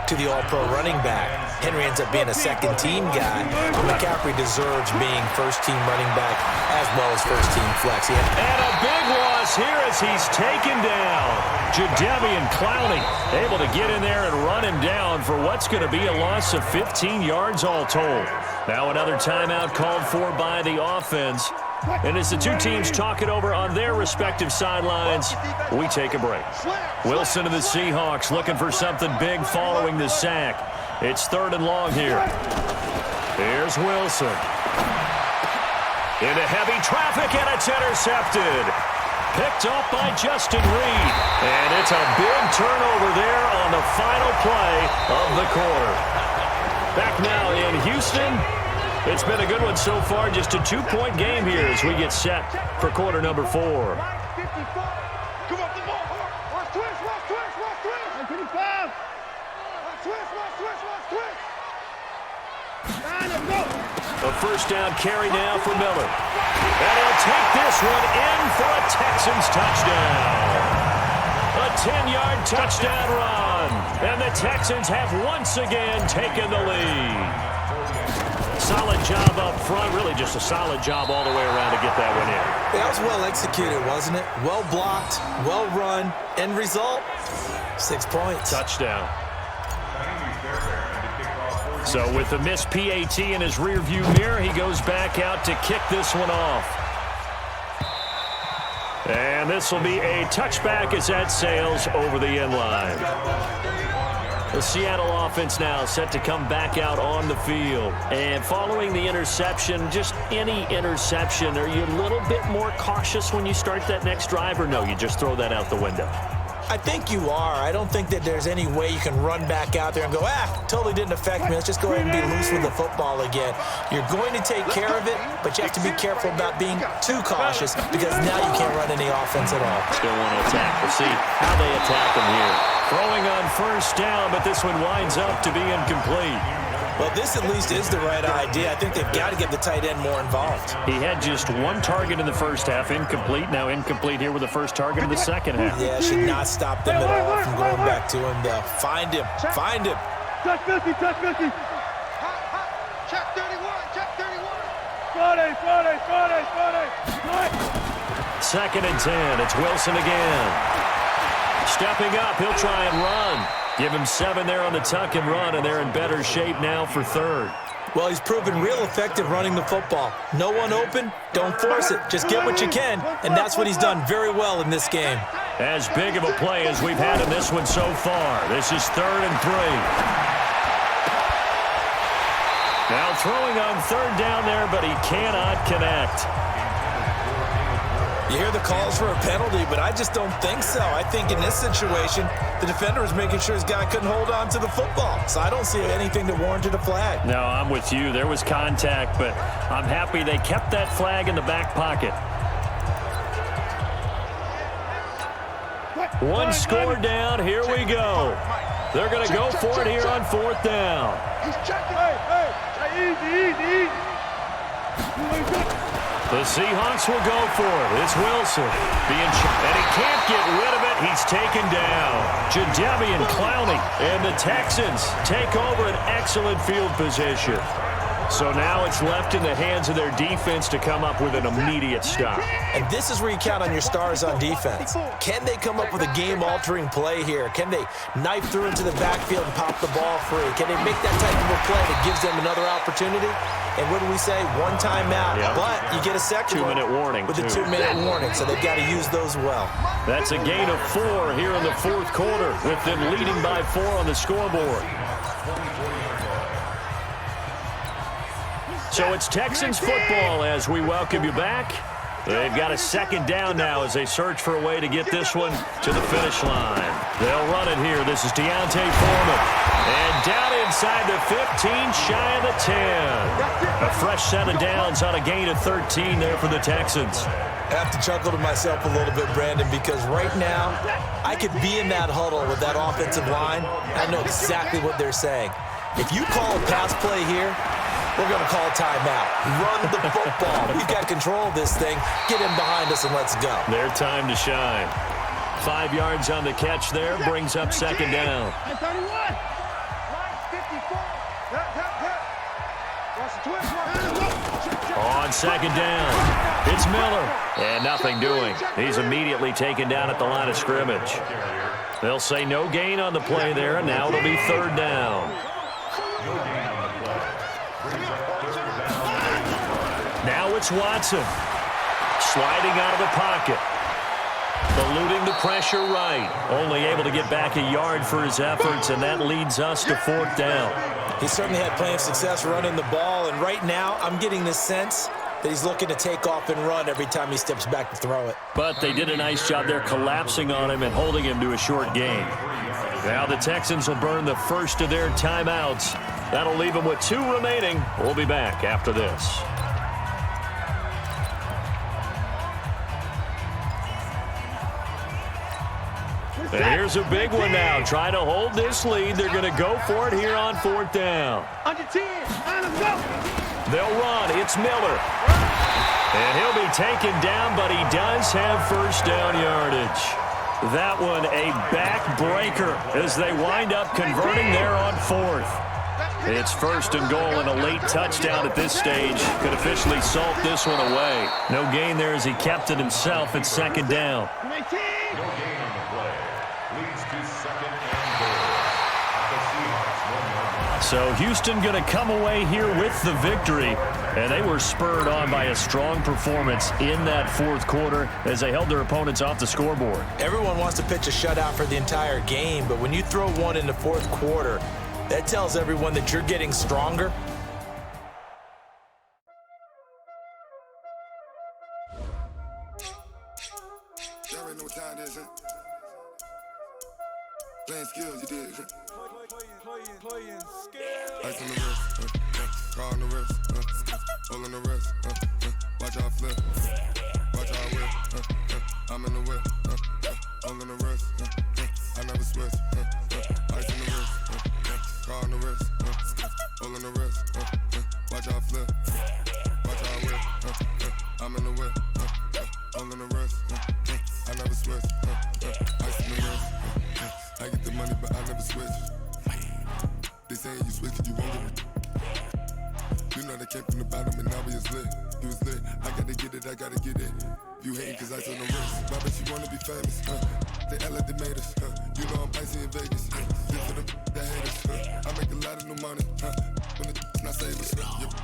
to the All-Pro running back. Henry ends up being a second-team guy. McCaffrey deserves being first-team running back as well as first-team flex. And a big loss here as he's taken down. Jadeveon Clowney able to get in there and run him down for what's going to be a loss of 15 yards all told. Now another timeout called for by the offense. And as the two teams talk it over on their respective sidelines, we take a break. Wilson of the Seahawks looking for something big following the sack. It's 3rd and long here. Here's Wilson. Into heavy traffic, and it's intercepted. Picked off by Justin Reed. And it's a big turnover there on the final play of the quarter. Back now in Houston. It's been a good one so far. Just a 2-point game here as we get set for quarter number 4. Come up the ball. Watch twist. 25. A first down carry now for Miller. And he'll take this one in for a Texans touchdown. A 10-yard touchdown run. And the Texans have once again taken the lead. Solid job up front. Really just a solid job all the way around to get that one in. That was well executed, wasn't it? Well blocked, well run. End result, 6 points. Touchdown. So with the missed PAT in his rearview mirror, he goes back out to kick this one off. And this will be a touchback as that sails over the end line. The Seattle offense now set to come back out on the field. And following the interception, just any interception, are you a little bit more cautious when you start that next drive, or no, you just throw that out the window? I think you are. I don't think that there's any way you can run back out there and go, totally didn't affect me. Let's just go ahead and be loose with the football again. You're going to take care of it, but you have to be careful about being too cautious because now you can't run any offense at all. Still want to attack. We'll see how they attack him here. Throwing on first down, but this one winds up to be incomplete. Well, this at least is the right idea. I think they've got to get the tight end more involved. He had just one target in the first half, incomplete. Now incomplete here with the first target in the second half. Yeah, should not stop them at all from going back to him, though. Find him. Touch 50. Check 31. Friday. 2nd and 10. It's Wilson again. Stepping up, he'll try and run. Give him 7 there on the tuck and run, and they're in better shape now for 3rd. Well, he's proven real effective running the football. No one open, don't force it. Just get what you can, and that's what he's done very well in this game. As big of a play as we've had in this one so far. This is 3rd and 3. Now throwing on 3rd down there, but he cannot connect. You hear the calls for a penalty, but I just don't think so. I think in this situation, the defender was making sure his guy couldn't hold on to the football. So I don't see anything that warranted a flag. No, I'm with you. There was contact, but I'm happy they kept that flag in the back pocket. One score down. Here we go. They're going to go for it here on 4th down. He's checking. Hey, easy. The Seahawks will go for it. It's Wilson. And he can't get rid of it. He's taken down. Jadeveon Clowney. And the Texans take over an excellent field position. So now it's left in the hands of their defense to come up with an immediate stop. And this is where you count on your stars on defense. Can they come up with a game-altering play here? Can they knife through into the backfield and pop the ball free? Can they make that type of a play that gives them another opportunity? And what do we say? One timeout. Yep. But you get a second 2-minute warning. With a 2-minute warning, so they've got to use those well. That's a gain of 4 here in the fourth quarter, with them leading by 4 on the scoreboard. So it's Texans football as we welcome you back. They've got a second down now as they search for a way to get this one to the finish line. They'll run it here. This is D'Onta Foreman. And down inside the 15, shy of the 10. A fresh set of downs on a gain of 13 there for the Texans. I have to chuckle to myself a little bit, Brandon, because right now I could be in that huddle with that offensive line. I know exactly what they're saying. If you call a pass play here, we're going to call a timeout. Run the football. We've got control of this thing. Get him behind us and let's go. Their time to shine. 5 yards on the catch there. Brings up second down. On second down, it's Miller. And nothing doing. He's immediately taken down at the line of scrimmage. They'll say no gain on the play there, and now it'll be third down. Now it's Watson. Sliding out of the pocket. Eluding the pressure right. Only able to get back a yard for his efforts, and that leads us to fourth down. He certainly had plenty of success running the ball, and right now I'm getting this sense that he's looking to take off and run every time he steps back to throw it. But they did a nice job there collapsing on him and holding him to a short gain. Now the Texans will burn the first of their timeouts. That'll leave them with 2 remaining. We'll be back after this. And here's a big one now. Trying to hold this lead. They're going to go for it here on fourth down. Under 10. Let's go. They'll run. It's Miller. And he'll be taken down, but he does have first down yardage. That one a backbreaker as they wind up converting there on fourth. It's first and goal, and a late touchdown at this stage could officially salt this one away. No gain there as he kept it himself at second down. So Houston going to come away here with the victory, and they were spurred on by a strong performance in that fourth quarter as they held their opponents off the scoreboard. Everyone wants to pitch a shutout for the entire game, but when you throw one in the fourth quarter, that tells everyone that you're getting stronger. Y'all already know what time it is, huh? Playing skills, you did. Playing skills. Ice on the wrist, car on the wrist, hole on the wrist, watch how I flip, watch how I whip, I'm in the whip, hole on the wrist, I never switch, ice on the wrist, car on the wrist, hole on the wrist, watch how I flip, watch how I whip, I'm in the whip, hole on the wrist, I never switch, ice on the wrist, I get the money but I never switch. They saying you switch it, you won't get it. You know they came from the bottom and now we is lit. You was lit, I gotta get it, I gotta get it. You hating cause ice on the wrist. My bitch, you wanna be famous, They act like they made us, You know I'm icy in Vegas, This for them that hate us, I make a lot of new money, When it's not save us,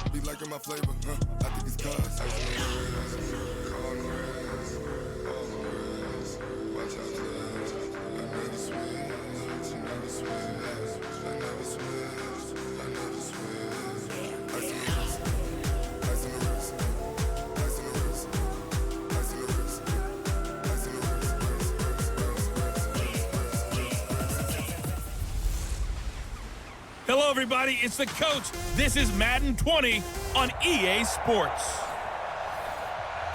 Be liking my flavor, I think it's cause ice on the wrist, on the wrist, on the wrist. Watch out, I never switch, I never switch. Hello, everybody. It's the coach. This is Madden 20 on EA Sports.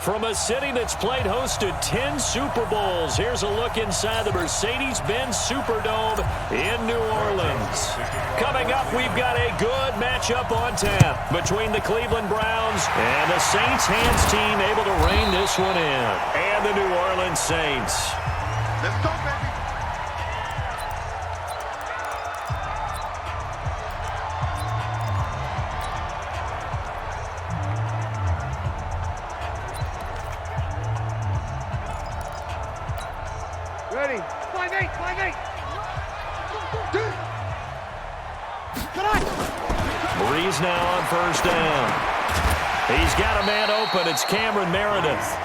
From a city that's played host to 10 Super Bowls, here's a look inside the Mercedes-Benz Superdome in New Orleans. Coming up, we've got a good matchup on tap between the Cleveland Browns and the Saints hands team able to rein this one in. And the New Orleans Saints. Let's go, baby. Ready? 5-8, 5-8. Breeze now on first down. He's got a man open. It's Cameron Meredith.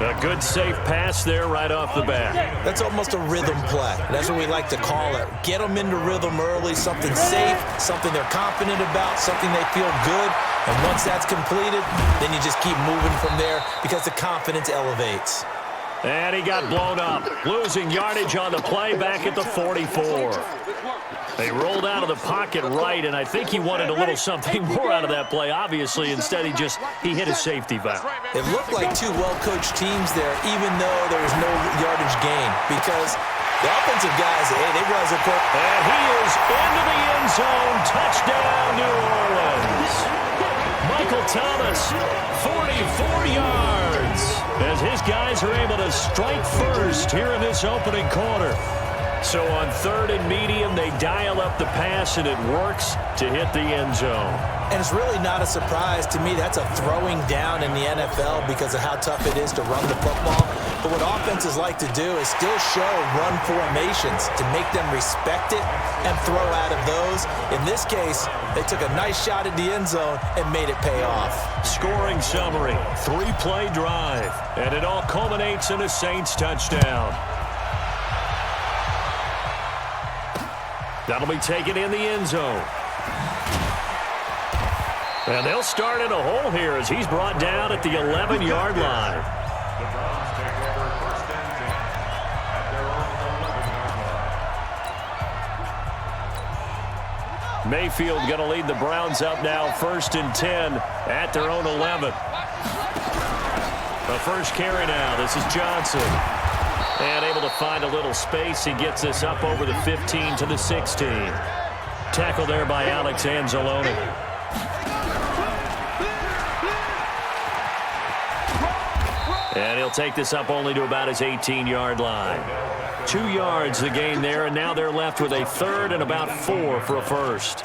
A good safe pass there right off the bat. That's almost a rhythm play. That's what we like to call it. Get them into rhythm early, something safe, something they're confident about, something they feel good. And once that's completed, then you just keep moving from there because the confidence elevates. And he got blown up, losing yardage on the play back at the 44. They rolled out of the pocket right, and I think he wanted a little something more out of that play. Obviously, instead he hit a safety valve. It looked like two well-coached teams there, even though there was no yardage gain, because the offensive guys, hey, they realize it quick. And he is into the end zone. Touchdown, New Orleans. Michael Thomas, 44 yards, as his guys are able to strike first here in this opening quarter. So on third and medium, they dial up the pass, and it works to hit the end zone. And it's really not a surprise to me. That's a throwing down in the NFL because of how tough it is to run the football. But what offenses like to do is still show run formations to make them respect it and throw out of those. In this case, they took a nice shot at the end zone and made it pay off. Scoring summary, 3-play drive, and it all culminates in a Saints touchdown. That'll be taken in the end zone. And they'll start in a hole here as he's brought down at the 11-yard line. The Browns take over first and 10 at their own 11-yard line. Mayfield going to lead the Browns up now, first and 10 at their own 11. The first carry now. This is Johnson. And able to find a little space. He gets this up over the 15 to the 16. Tackle there by Alex Anzalone. And he'll take this up only to about his 18-yard line. 2 yards the gain there, and now they're left with a third and about 4 for a first.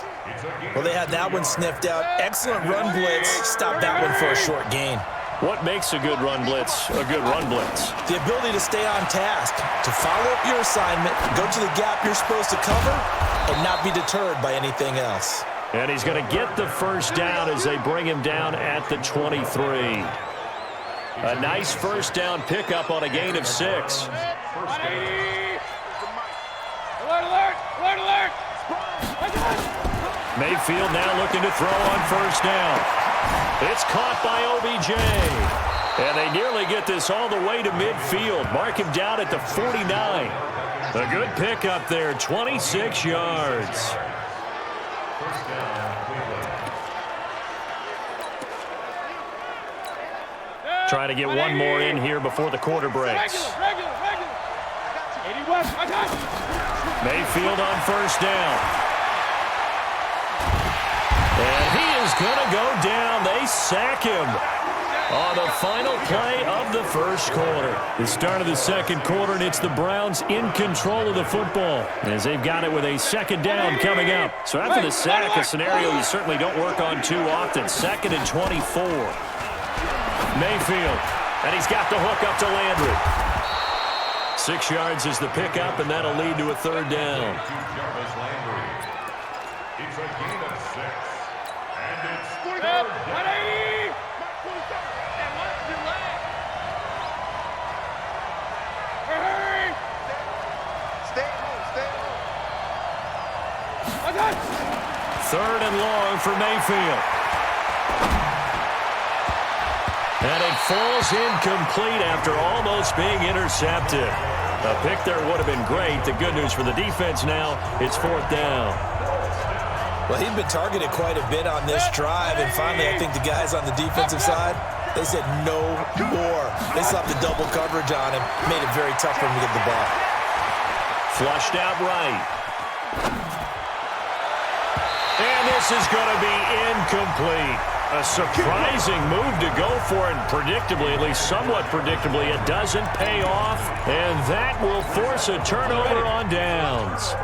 Well, they had that one sniffed out. Excellent run blitz. Stop that one for a short gain. What makes a good run blitz a good run blitz? The ability to stay on task, to follow up your assignment, go to the gap you're supposed to cover, and not be deterred by anything else. And he's going to get the first down as they bring him down at the 23. A nice first down pickup on a gain of 6. Alert, alert, alert, alert. Mayfield now looking to throw on first down. It's caught by OBJ. And they nearly get this all the way to midfield. Mark him down at the 49. A good pickup there, 26 yards. Trying to get one more in here before the quarter breaks. Mayfield on first down. And he is going to go down. They sack him on the final play of the first quarter. The start of the second quarter, and it's the Browns in control of the football as they've got it with a second down coming up. So after the sack, a scenario you certainly don't work on too often. Second and 24. Mayfield, and he's got the hook up to Landry. 6 yards is the pickup, and that'll lead to a third down. It's a gain of 6. And it's 180. Hurry. Stay home. Third and long for Mayfield. And it falls incomplete after almost being intercepted. A pick there would have been great. The good news for the defense now, it's 4th down. Well, he'd been targeted quite a bit on this drive, and finally I think the guys on the defensive side, they said no more. They slapped the double coverage on him, made it very tough for him to get the ball. Flushed out right. And this is going to be incomplete. A surprising move to go for it, and predictably, at least somewhat predictably, it doesn't pay off, and that will force a turnover on downs.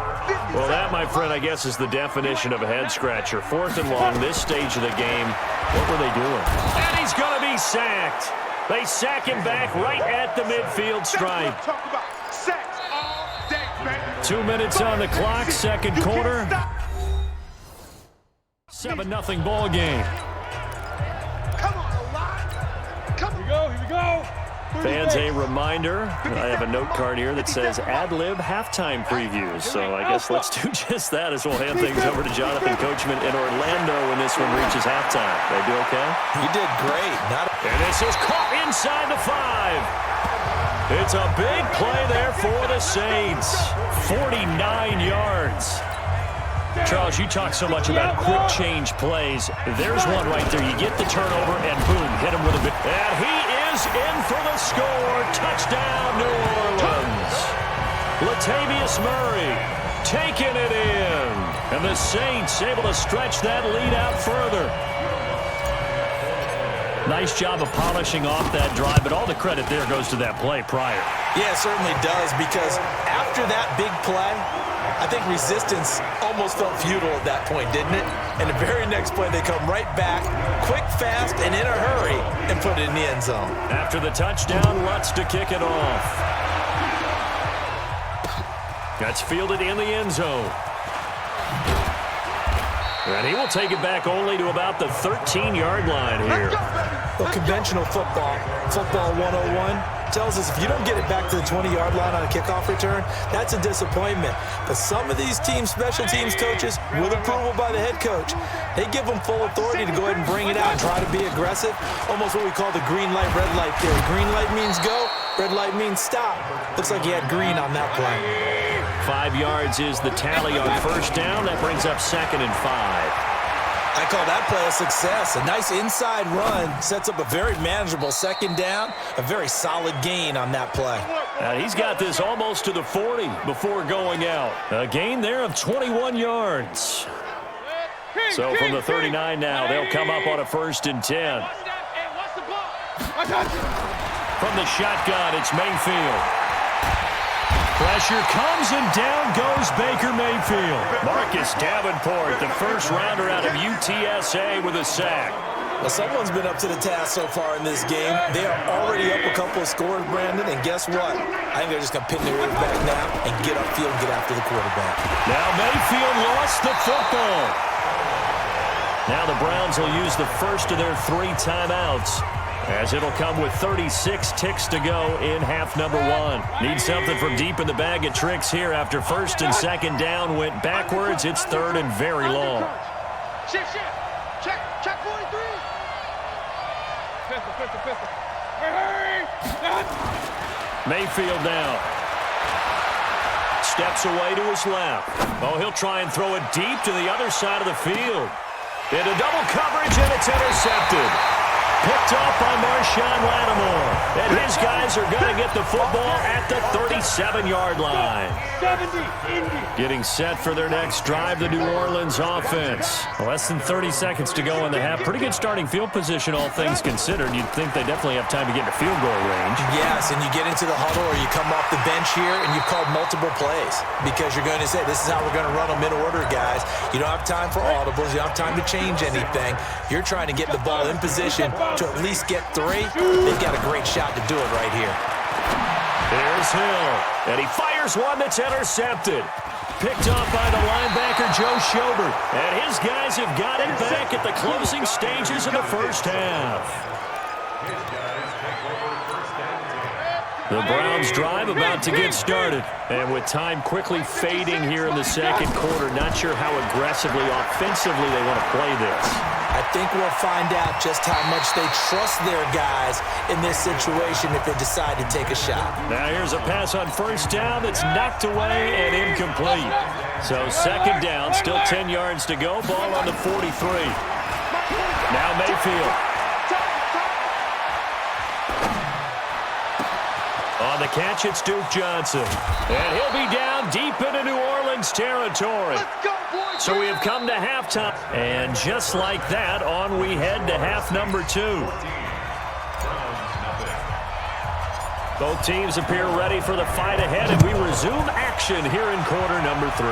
Well, that, my friend, I guess is the definition of a head-scratcher. 4th and long, this stage of the game. What were they doing? And he's going to be sacked. They sack him back right at the midfield stripe. 2 minutes on the clock, second quarter. 7-0 ball game. Here we go. Fans, a reminder, I have a note card here that says ad-lib halftime previews. So I guess let's do just that as we'll hand things over to Jonathan Coachman in Orlando when this one reaches halftime. They do okay? You did great. And this is caught inside the 5. It's a big play there for the Saints. 49 yards. Charles, you talk so much about quick change plays. There's one right there. You get the turnover, and boom, hit him with a big... And he is in for the score. Touchdown, New Orleans. Latavius Murray taking it in. And the Saints able to stretch that lead out further. Nice job of polishing off that drive, but all the credit there goes to that play prior. Yeah, it certainly does, because after that big play, I think resistance almost felt futile at that point, didn't it? And the very next play, they come right back, quick, fast, and in a hurry, and put it in the end zone. After the touchdown, Lutz to kick it off. That's fielded in the end zone. And he will take it back only to about the 13-yard line here. Well, conventional football 101, tells us if you don't get it back to the 20-yard line on a kickoff return, that's a disappointment. But some of these teams, special teams coaches, with approval by the head coach, they give them full authority to go ahead and bring it out and try to be aggressive. Almost what we call the green light, red light theory. Green light means go, red light means stop. Looks like he had green on that play. 5 yards is the tally on first down. That brings up 2nd and 5. I call that play a success. A nice inside run sets up a very manageable second down, a very solid gain on that play. And he's got this almost to the 40 before going out. A gain there of 21 yards. So from the 39 now, they'll come up on a 1st and 10. From the shotgun, it's Mayfield. Pressure comes, and down goes Baker Mayfield. Marcus Davenport, the first rounder out of UTSA, with a sack. Well, someone's been up to the task so far in this game. They are already up a couple of scores, Brandon, and guess what? I think they're just going to pin their ears back now and get upfield and get after the quarterback. Now Mayfield lost the football. Now the Browns will use the first of their 3 timeouts, as it'll come with 36 ticks to go in half number 1. Need something from deep in the bag of tricks here after 1st and 2nd down went backwards. It's 3rd and very long. Shift. Check 43. Pistol. Hurry. Mayfield now. Steps away to his left. Oh, he'll try and throw it deep to the other side of the field. Into double coverage, and it's intercepted. Picked off by Marshawn Lattimore. And his guys are going to get the football at the 37-yard line. Getting set for their next drive, the New Orleans offense. Less than 30 seconds to go in the half. Pretty good starting field position, all things considered. You'd think they definitely have time to get into field goal range. Yes, and you get into the huddle or you come off the bench here and you've called multiple plays because you're going to say, this is how we're going to run them in order, guys. You don't have time for audibles. You don't have time to change anything. You're trying to get the ball in position to at least get 3. They've got a great shot to do it right here. There's Hill, and he fires one that's intercepted. Picked off by the linebacker, Joe Schobert. And his guys have got it back at the closing stages of the first half. The Browns drive about to get started. And with time quickly fading here in the second quarter, not sure how aggressively, offensively they want to play this. I think we'll find out just how much they trust their guys in this situation if they decide to take a shot. Now here's a pass on first down that's knocked away and incomplete. So second down, still 10 yards to go. Ball on the 43. Now Mayfield. On the catch, it's Duke Johnson. And he'll be down deep into New Orleans territory. So we have come to halftime. And just like that, on we head to half number 2. Both teams appear ready for the fight ahead, and we resume action here in quarter number 3.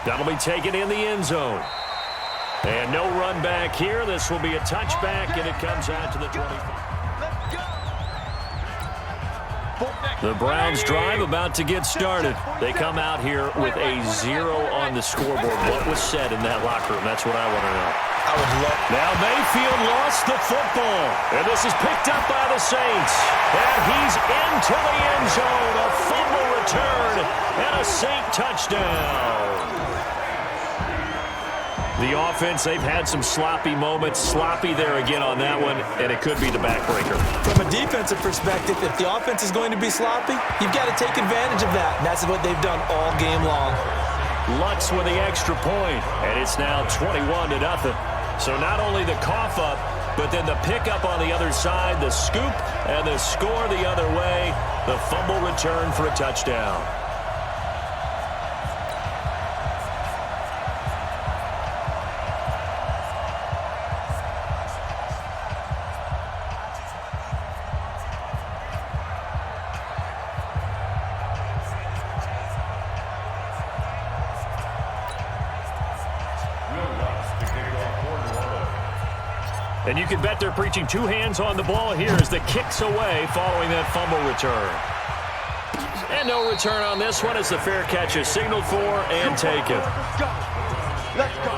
That'll be taken in the end zone. And no run back here. This will be a touchback, and it comes out to the 25. The Browns drive about to get started. They come out here with a 0 on the scoreboard. What was said in that locker room? That's what I want to know. I would love. Now Mayfield lost the football. And this is picked up by the Saints. And he's into the end zone. A fumble return and a Saint touchdown. The offense, they've had some sloppy moments. Sloppy there again on that one, and it could be the backbreaker. From a defensive perspective, if the offense is going to be sloppy, you've got to take advantage of that, and that's what they've done all game long. Lutz with the extra point, and it's now 21-0. So not only the cough up, but then the pickup on the other side, the scoop, and the score the other way. The fumble return for a touchdown. And you can bet they're preaching 2 hands on the ball here as the kick's away following that fumble return. And no return on this one as the fair catch is signaled for and taken. Let's go.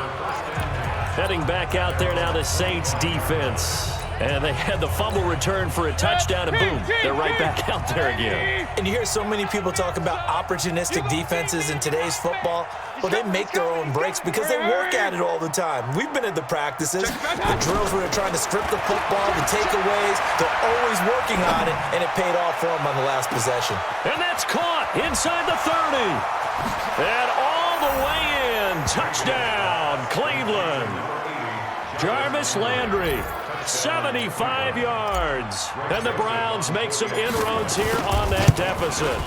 Heading back out there now, the Saints defense. And they had the fumble return for a touchdown, and boom, they're right back out there again. And you hear so many people talk about opportunistic defenses in today's football. Well, they make their own breaks because they work at it all the time. We've been at the practices, the drills where they're trying to strip the football, the takeaways. They're always working on it, and it paid off for them on the last possession. And that's caught inside the 30. And all the way in. Touchdown, Cleveland. Jarvis Landry. 75 yards. And the Browns make some inroads here on that deficit.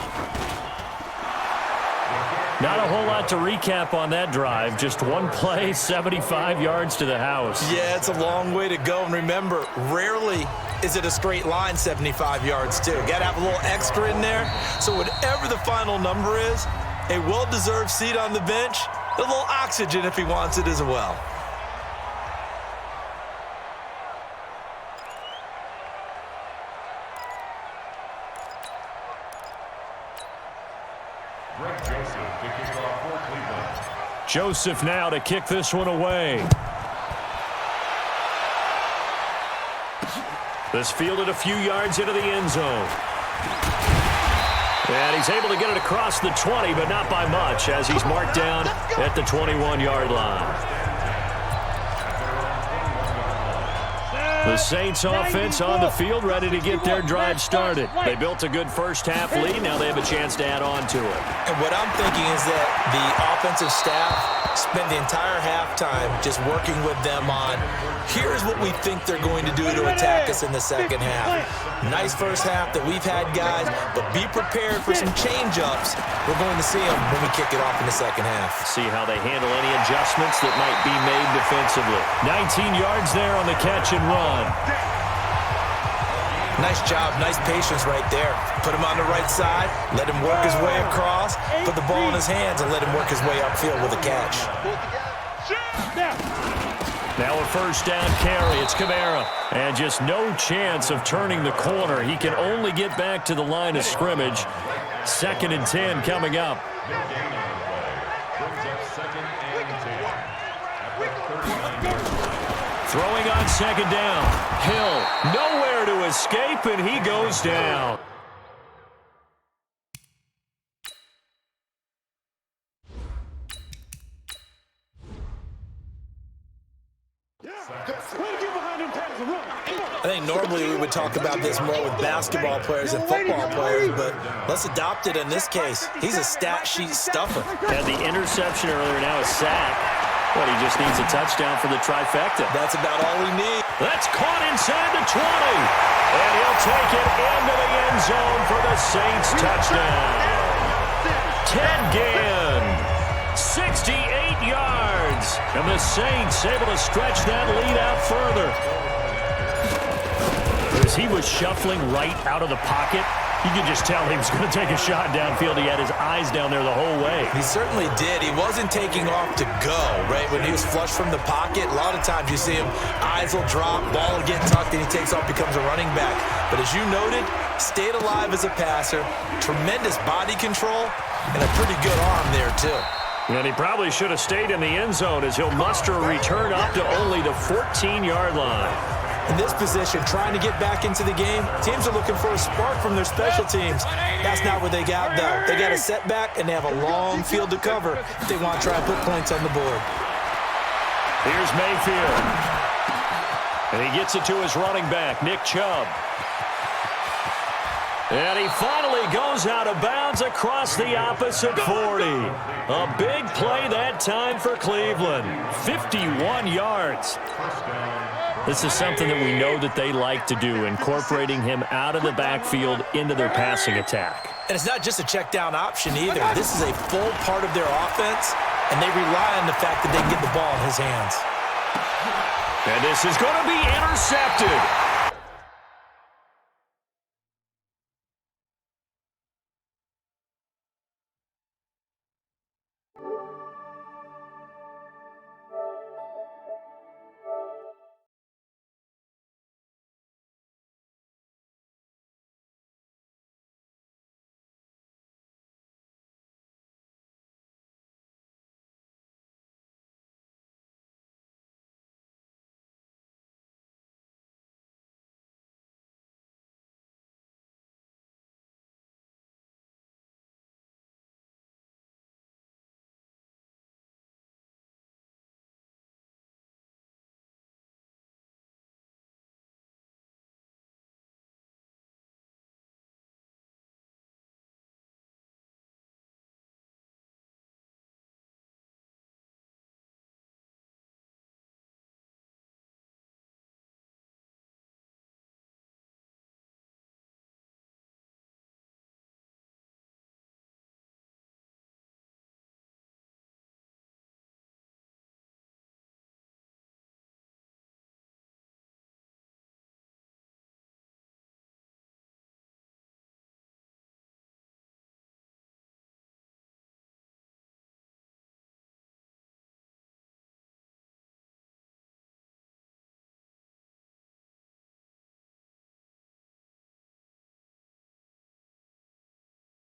Not a whole lot to recap on that drive. Just one play, 75 yards to the house. Yeah, it's a long way to go. And remember, rarely is it a straight line 75 yards, too. Got to have a little extra in there. So whatever the final number is, a well-deserved seat on the bench, a little oxygen if he wants it as well. Joseph now to kick this one away. This fielded a few yards into the end zone. And he's able to get it across the 20, but not by much, as he's marked down at the 21-yard line. The Saints offense on the field, ready to get their drive started. They built a good first-half lead. Now they have a chance to add on to it. And what I'm thinking is that the offensive staff spend the entire halftime just working with them on, here's what we think they're going to do to attack us in the second half. Nice first half that we've had, guys, but be prepared for some change-ups. We're going to see them when we kick it off in the second half. See how they handle any adjustments that might be made defensively. 19 yards there on the catch and run. Nice job, nice patience right there. Put him on the right side, let him work his way across, put the ball in his hands, and let him work his way upfield with a catch. Now a first down carry. It's Kamara. And just no chance of turning the corner. He can only get back to the line of scrimmage. 2nd and 10 coming up. Throwing on 2nd down. Hill, nowhere to escape, and he goes down. I think normally we would talk about this more with basketball players and football players, but let's adopt it in this case. He's a stat sheet stuffer. Had the interception earlier, now a sack. But he just needs a touchdown for the trifecta. That's about all we need. That's caught inside the 20. And he'll take it into the end zone for the Saints touchdown. Ted Ginn, 68 yards. And the Saints able to stretch that lead out further. As he was shuffling right out of the pocket, you could just tell he was going to take a shot downfield. He had his eyes down there the whole way. He certainly did. He wasn't taking off to go, right? When he was flushed from the pocket, a lot of times you see him, eyes will drop, ball will get tucked, and he takes off, becomes a running back. But as you noted, stayed alive as a passer, tremendous body control, and a pretty good arm there, too. And he probably should have stayed in the end zone as he'll muster a return up to only the 14-yard line. In this position, trying to get back into the game, teams are looking for a spark from their special teams. That's not what they got, though. They got a setback, and they have a long field to cover if they want to try and put points on the board. Here's Mayfield. And he gets it to his running back, Nick Chubb. And he finally goes out of bounds across the opposite 40. A big play that time for Cleveland. 51 yards. This is something that we know that they like to do, incorporating him out of the backfield into their passing attack. And it's not just a check down option either. This is a full part of their offense, and they rely on the fact that they can get the ball in his hands. And this is going to be intercepted.